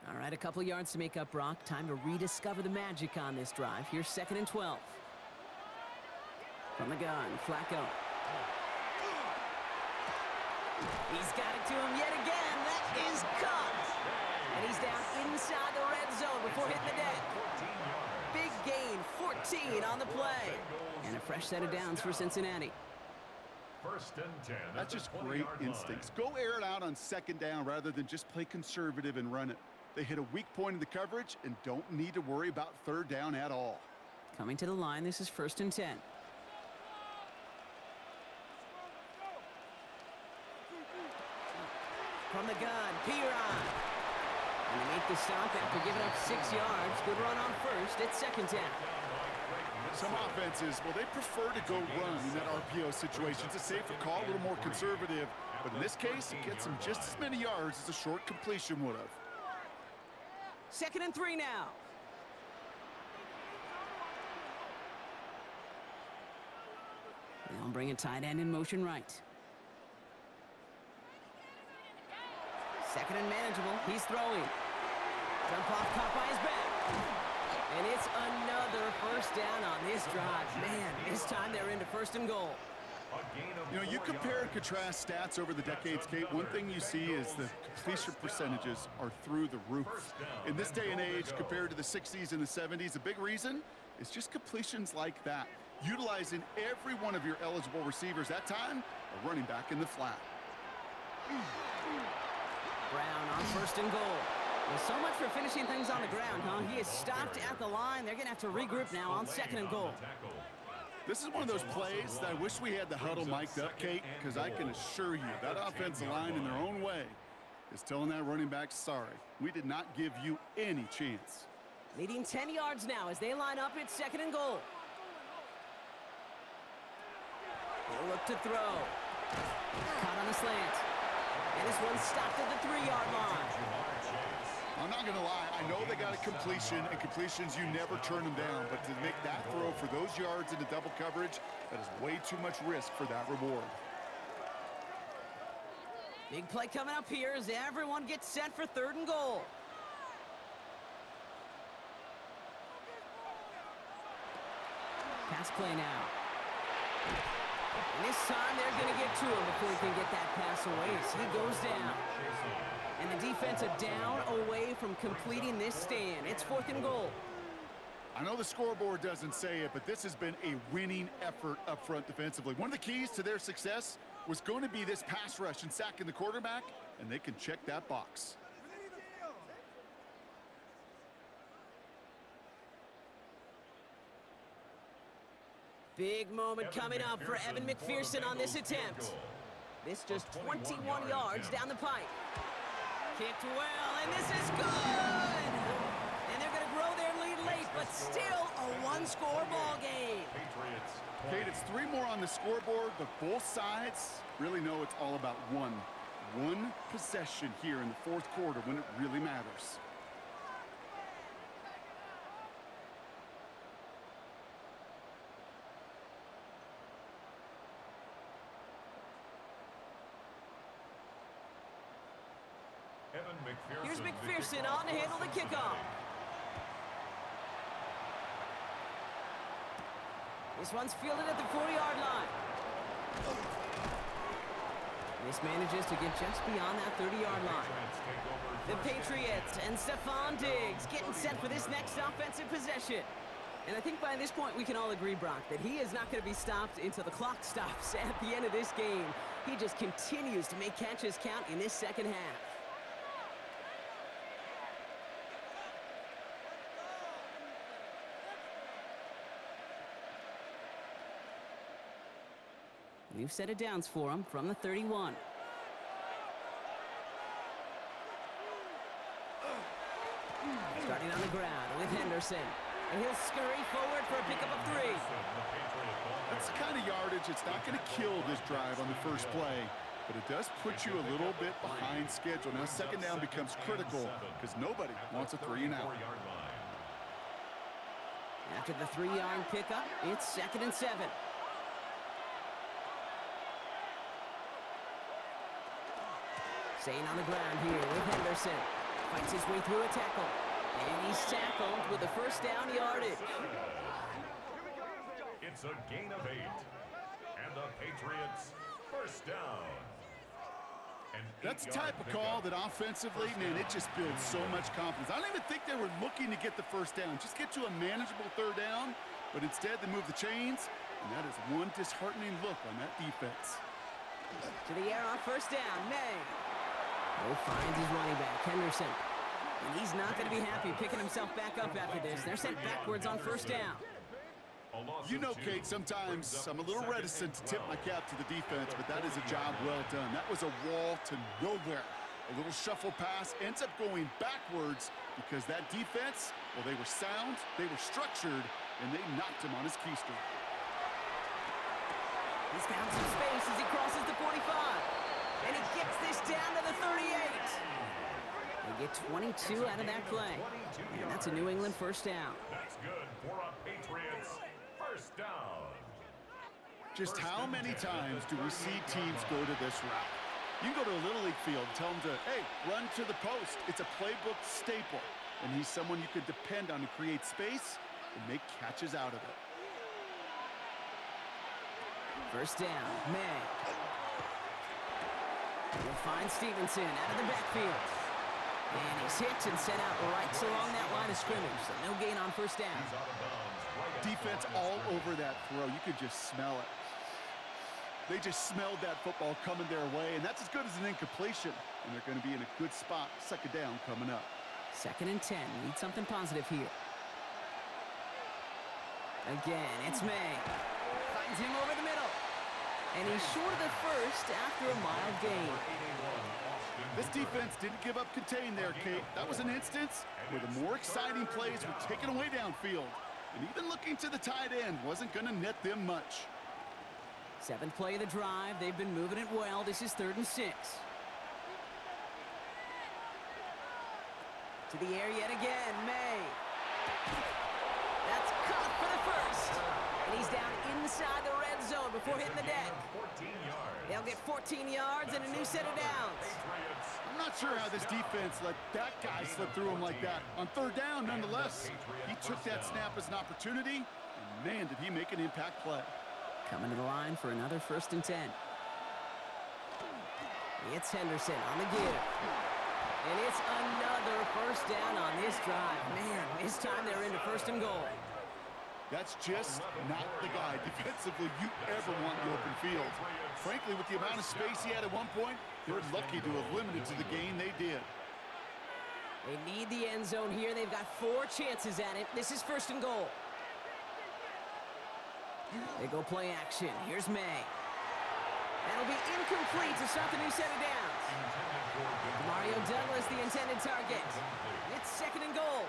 All right, a couple yards to make up, Brock. Time to rediscover the magic on this drive. Here's 2nd and 12. From the gun, Flacco. He's got it to him yet again. That is caught. And he's down inside the red zone before hitting the deck. Big gain, 14 on the play. And a fresh set of downs for Cincinnati. 1st and 10. That's just great instincts. Go air it out on 2nd down rather than just play conservative and run it. They hit a weak point in the coverage and don't need to worry about 3rd down at all. Coming to the line, this is 1st and 10. From the gun, Piron. And they make the stop after giving up 6 yards. Good run on first. It's 2nd down. Some offenses, well, they prefer to go run in that RPO situation. It's a safer call, a little more conservative. But in this case, it gets them just as many yards as a short completion would have. 2nd and 3 now. They'll bring a tight end in motion right. 2nd and manageable. He's throwing. Jump off, caught by his back. And it's another first down on this drive. Man, this time they're into 1st and goal. You know, you compare and contrast stats over the decades, Kate. One thing you see is the completion percentages are through the roof. In this day and age, compared to the 60s and the 70s, a big reason is just completions like that. Utilizing every one of your eligible receivers. That time, a running back in the flat. Brown on 1st and goal. Well, so much for finishing things on the ground, huh? He is stopped at the line. They're going to have to regroup now on 2nd and goal. This is one of those plays that I wish we had the huddle mic'd up, Kate, because I can assure you that offensive line in their own way is telling that running back, sorry, we did not give you any chance. Leading 10 yards now as they line up at 2nd and goal. They'll look to throw. Caught on the slant. And this one stopped at the 3-yard line. I'm not going to lie. I know they got a completion, and completions, you never turn them down. But to make that throw for those yards into double coverage, that is way too much risk for that reward. Big play coming up here as everyone gets set for 3rd and goal. Pass play now. And this time they're going to get to him before he can get that pass away as he goes down. And the defense a down away from completing this stand. It's 4th and goal. I know the scoreboard doesn't say it, but this has been a winning effort up front defensively. One of the keys to their success was going to be this pass rush and sacking the quarterback, and they can check that box. Big moment coming up for Evan McPherson on this attempt. This just 21 yards down the pipe. Kicked well, and this is good! And they're going to grow their lead late, but still a one-score ball game. Kate, it's 3 more on the scoreboard, but both sides really know it's all about one. one possession here in the fourth quarter when it really matters. Here's McPherson on to handle the kickoff. This one's fielded at the 40-yard line. This manages to get just beyond that 30-yard line. The Patriots and Stephon Diggs getting set for this next offensive possession. And I think by this point we can all agree, Brock, that he is not going to be stopped until the clock stops at the end of this game. He just continues to make catches count in this second half. New set of downs for him from the 31. Starting on the ground with Henderson. And he'll scurry forward for a pickup of 3. That's the kind of yardage it's not going to kill this drive on the first play, but it does put you a little bit behind schedule. Now second down becomes critical because nobody wants a 3-and-out. After the 3-yard pickup, it's 2nd and 7. Staying on the ground here with Henderson. Fights his way through a tackle. And he's tackled with the first down yardage. It's a gain of 8. And the Patriots first down. That's the type of call that offensively, man, it just builds so much confidence. I don't even think they were looking to get the first down. Just get to a manageable 3rd down. But instead, they move the chains. And that is one disheartening look on that defense. To the air on first down, May. Finds his running back, Henderson. And he's not going to be happy picking himself back up after this. They're sent backwards on first down. You know, Kate, sometimes I'm a little reticent to tip my cap to the defense, but that is a job well done. That was a wall to nowhere. A little shuffle pass ends up going backwards because that defense, well, they were sound, they were structured, and they knocked him on his keister. He's found some space as he crosses the 45. And he gets this down to the 38. They get 22 out of that play. And that's a New England first down. That's good for a Patriots first down. Just how many times do we see teams go to this route? You can go to a Little League field, tell them to, hey, run to the post. It's a playbook staple. And he's someone you could depend on to create space and make catches out of it. First down, May. We'll find Stevenson out of the backfield. And he's hit and sent out right along that line of scrimmage. So no gain on first down. Defense all over that throw. You could just smell it. They just smelled that football coming their way, and that's as good as an incompletion. And they're going to be in a good spot. Second down coming up. 2nd and 10. Need something positive here. Again, it's May. Finds him over the middle. And he's short of the first after a mild gain. This defense didn't give up contain there, Kate. That was an instance where the more exciting plays were taken away downfield. And even looking to the tight end wasn't going to net them much. 7th play of the drive. They've been moving it well. This is 3rd and 6. To the air yet again, May. That's caught for the first. And he's down inside the red zone before hitting the deck. They'll get 14 yards and a new set of downs. I'm not sure how this defense let that guy slip through him like that. On 3rd down, nonetheless, he took that snap as an opportunity, and man, did he make an impact play. Coming to the line for another 1st and 10. It's Henderson on the give. And it's another first down on this drive. Man, this time they're into 1st and goal. That's just not the guy defensively you ever want in the open field. Frankly, with the amount of space he had at one point, they're lucky to have limited to the gain they did. They need the end zone here. They've got 4 chances at it. This is 1st and goal. They go play action. Here's May. That'll be incomplete to start the new set of downs. Mario Douglas, the intended target. It's second and goal.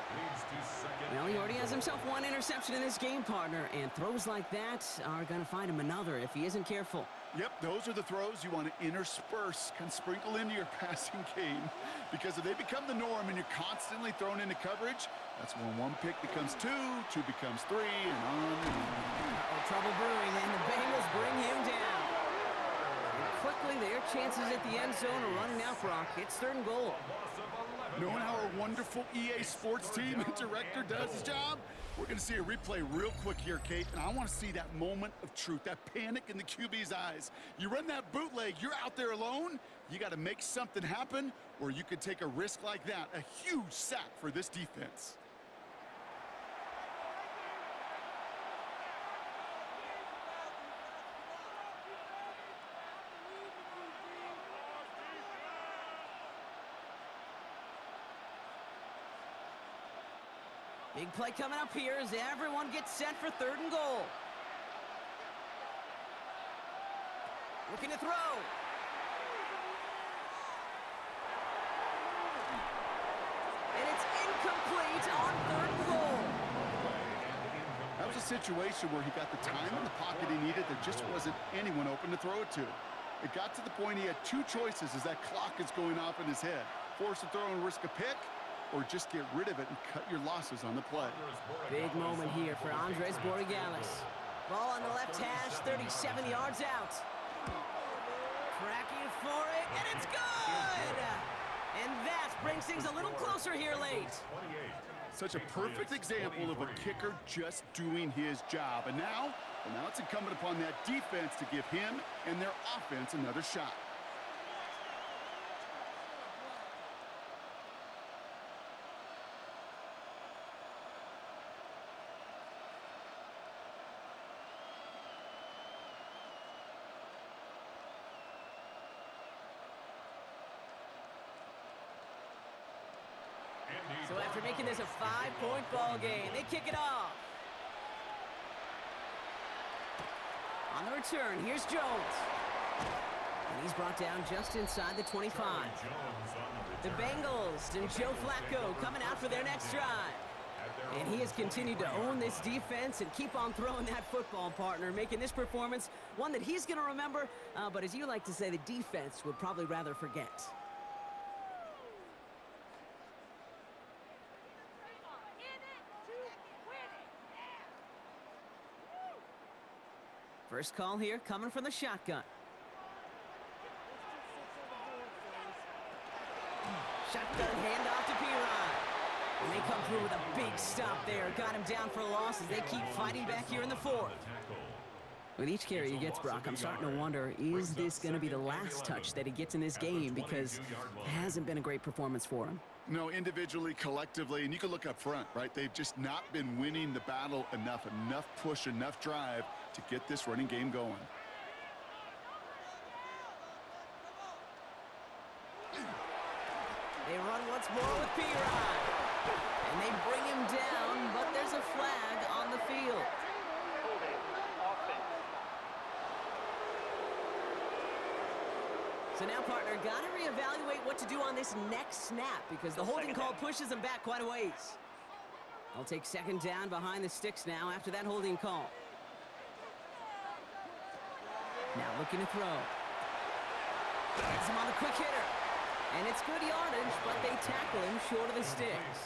Well, he already has himself one interception in this game, partner, and throws like that are going to find him another if he isn't careful. Yep, those are the throws you want to intersperse, can sprinkle into your passing game, because if they become the norm and you're constantly thrown into coverage, that's when one pick becomes two becomes three, and on. Trouble brewing, and the Bengals bring him down. And quickly, their chances at the end zone are running out, Brock. It's third and goal. Knowing how our wonderful EA Sports team and director does his job, we're going to see a replay real quick here, Kate, and I want to see that moment of truth, that panic in the QB's eyes. You run that bootleg, you're out there alone, you got to make something happen, or you could take a risk like that, a huge sack for this defense. Big play coming up here as everyone gets set for third and goal. Looking to throw. And it's incomplete on third and goal. That was a situation where he got the time in the pocket he needed. There just wasn't anyone open to throw it to. It got to the point he had two choices as that clock is going off in his head. Force a throw and risk a pick, or just get rid of it and cut your losses on the play. Big moment here for Andres Borregales. Ball on the left hash, 37 yards out. Tracking for it, and it's good! And that brings things a little closer here late. Such a perfect example of a kicker just doing his job. And now it's incumbent upon that defense to give him and their offense another shot. So after making this a 5-point ball game, they kick it off. On the return, here's Jones. And he's brought down just inside the 25. The Bengals and Joe Flacco coming out for their next drive. And he has continued to own this defense and keep on throwing that football, partner, making this performance one that he's going to remember, but as you like to say, the defense would probably rather forget. First call here coming from the shotgun. Shotgun handoff to P-Rod. And they come through with a big stop there. Got him down for a loss as they keep fighting back here in the fourth. With each carry he gets, Brock, I'm starting to wonder, is this going to be the last touch that he gets in this game? Because it hasn't been a great performance for him. No, individually, collectively, and you can look up front, right? They've just not been winning the battle enough push, enough drive to get this running game going. They run once more with P-Rod. And they bring him down, but there's a flag on the field. So now, partner, got to reevaluate what to do on this next snap because the holding call pushes him back quite a ways. They'll take second down behind the sticks now after that holding call. Now looking to throw. Gets him on the quick hitter. And it's good yardage, but they tackle him short of the sticks.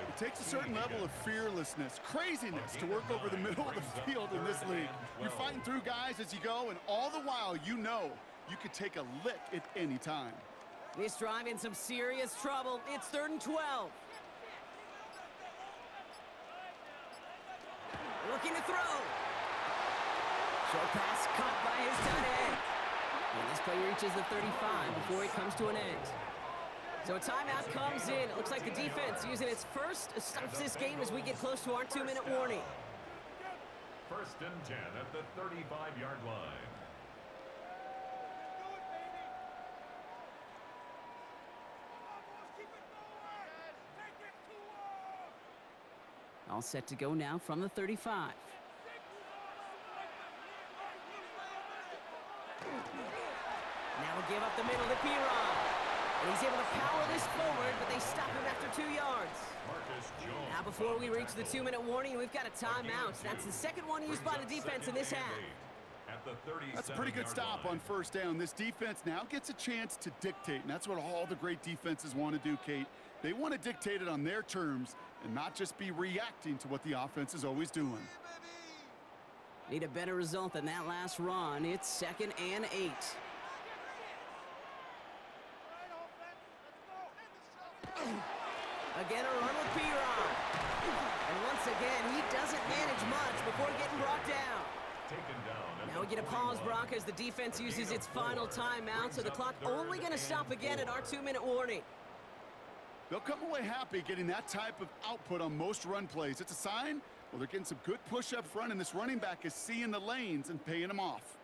It takes a certain level of fearlessness, craziness to work over the middle of the field in this league. You're fighting through guys as you go, and all the while you know you could take a lick at any time. This drive in some serious trouble. It's 3rd and 12. Looking to throw. Short pass caught by his tight end. And this play reaches the 35 before it comes to an end. So a timeout comes in. It looks like the defense using its first stops this game as we get close to our 2-minute warning. 1st and 10 at the 35-yard line. All set to go now from the 35. give up the middle to Piron. And he's able to power this forward, but they stop him after 2 yards. Now before we reach the 2-minute warning, we've got a timeout. That's the second one used by the defense in this half. That's a pretty good stop on first down. This defense now gets a chance to dictate, and that's what all the great defenses want to do, Kate. They want to dictate it on their terms and not just be reacting to what the offense is always doing. Need a better result than that last run. It's 2nd and 8. Again, a run with Piron. And once again, he doesn't manage much before getting brought down. Now we get a pause, Brock, as the defense uses its final timeout, so the clock only going to stop again at our 2-minute warning. They'll come away happy getting that type of output on most run plays. It's a sign, well, they're getting some good push up front, and this running back is seeing the lanes and paying them off.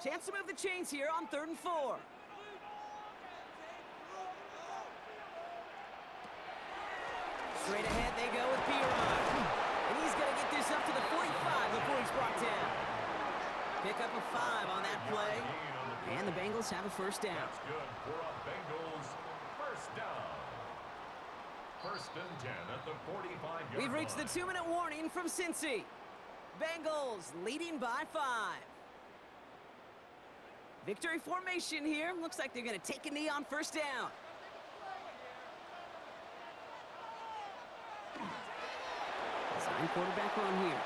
Chance to move the chains here on 3rd and 4. Straight ahead they go with Piron. And he's going to get this up to the 45 before he's brought down. Pick up a 5 on that play. And the Bengals have a first down. That's good for a Bengals first down. 1st and 10 at the 45-yard line. We've reached the 2-minute warning from Cincy. Bengals leading by 5. Victory formation here. Looks like they're going to take a knee on first down. Design quarterback run here.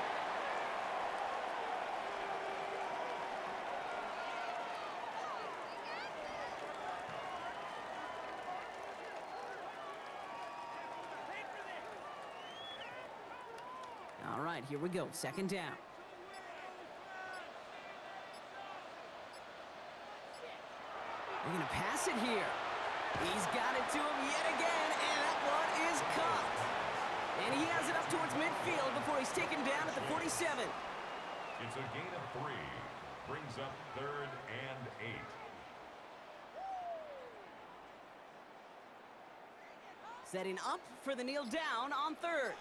All right, here we go. 2nd down. They're going to pass it here. He's got it to him yet again, and that one is caught. And he has it up towards midfield before he's taken down at the 47. It's a gain of 3. Brings up 3rd and 8. Setting up for the kneel down on 3rd.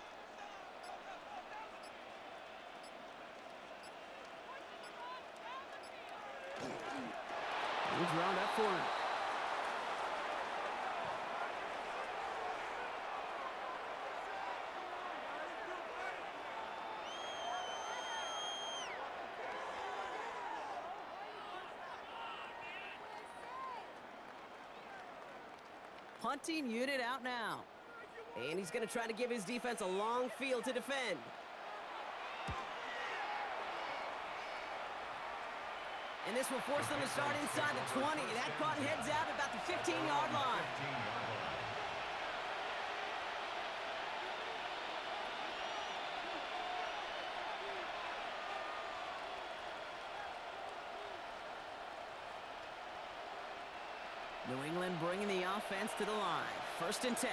He's round up for him. Punting unit out now. And he's going to try to give his defense a long field to defend. And this will force them to start inside the 20. That punt heads out about the 15-yard line. New England bringing the offense to the line. 1st and 10.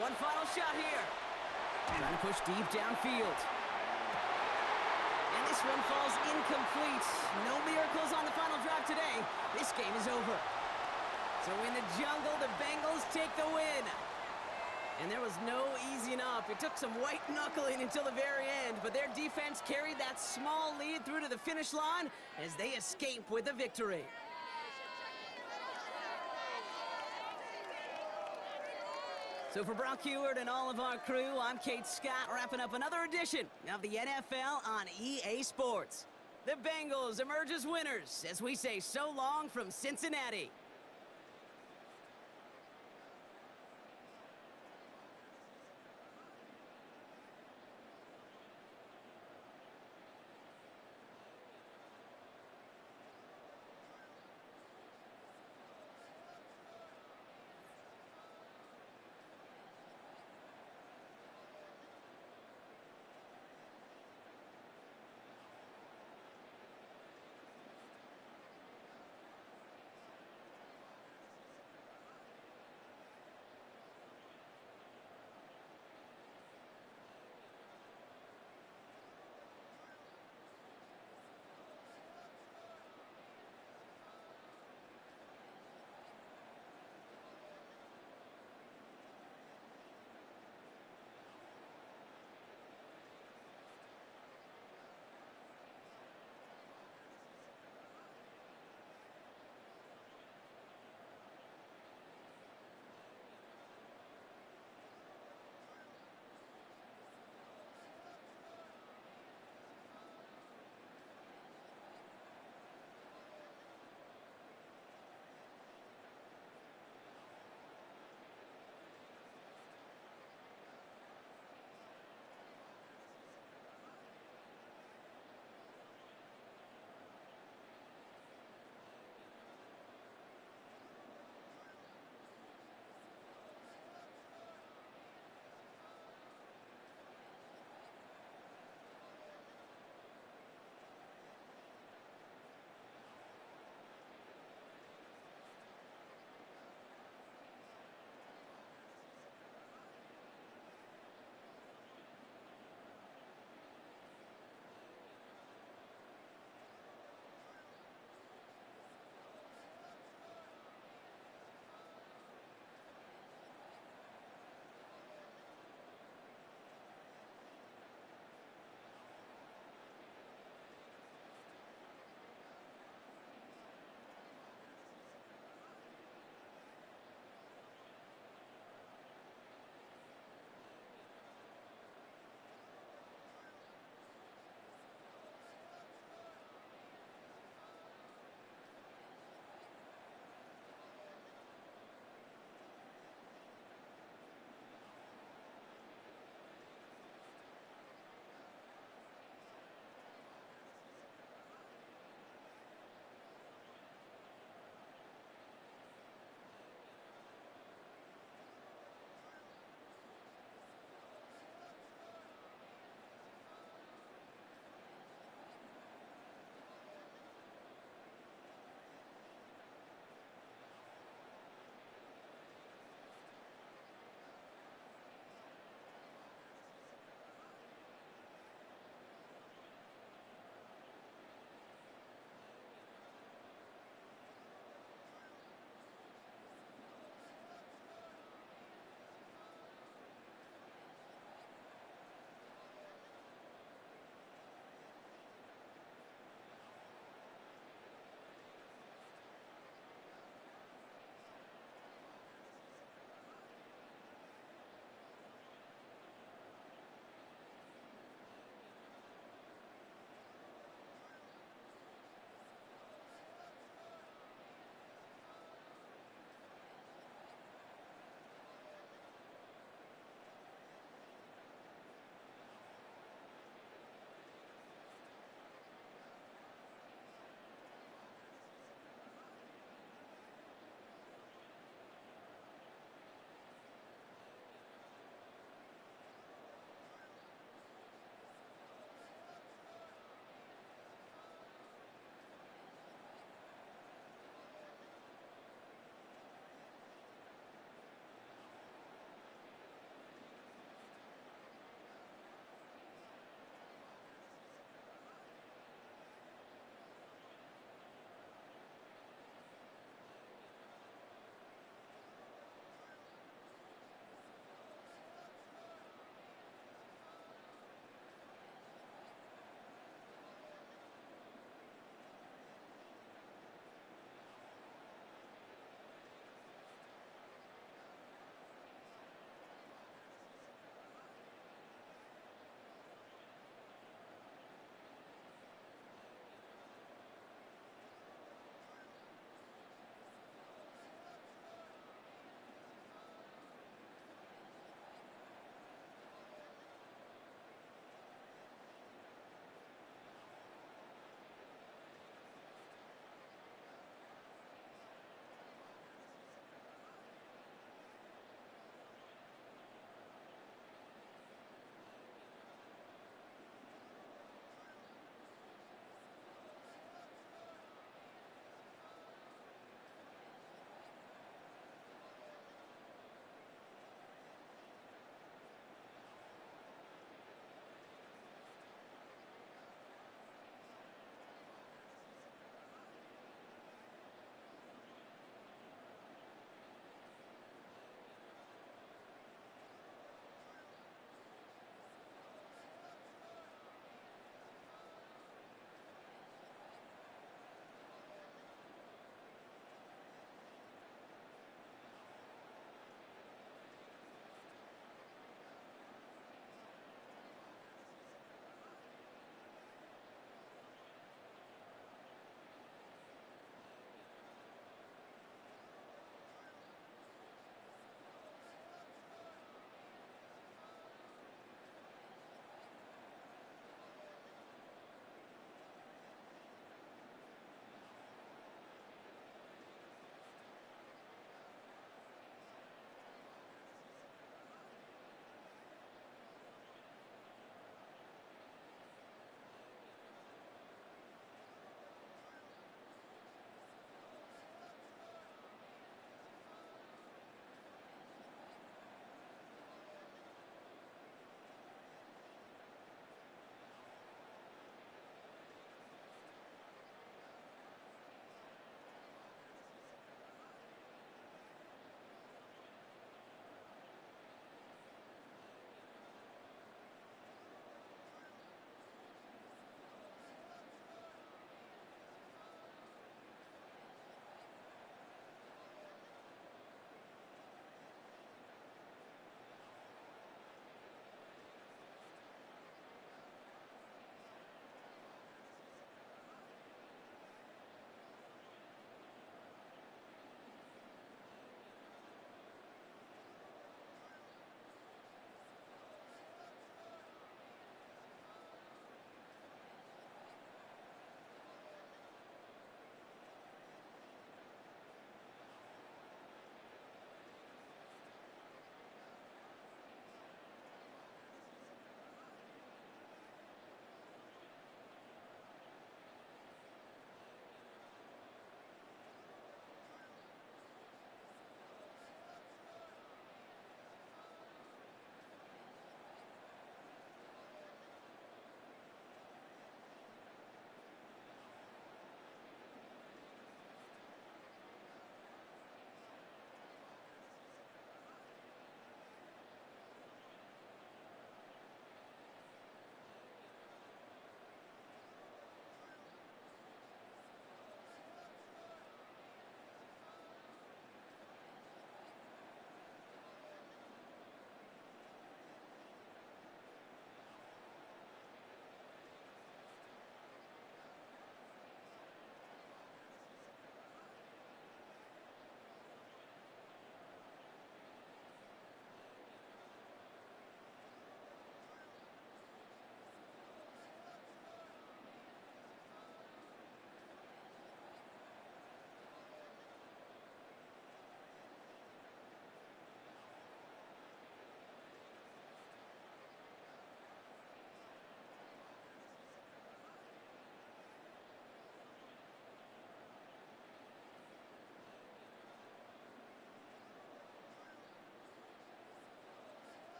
One final shot here. Trying to push deep downfield. And this one falls incomplete. No miracles on the final drive today. This game is over. So in the jungle, the Bengals take the win. And there was no easing up. It took some white knuckling until the very end, but their defense carried that small lead through to the finish line as they escape with a victory. So for Brock Heward and all of our crew, I'm Kate Scott, wrapping up another edition of the NFL on EA Sports. The Bengals emerge as winners as we say so long from Cincinnati.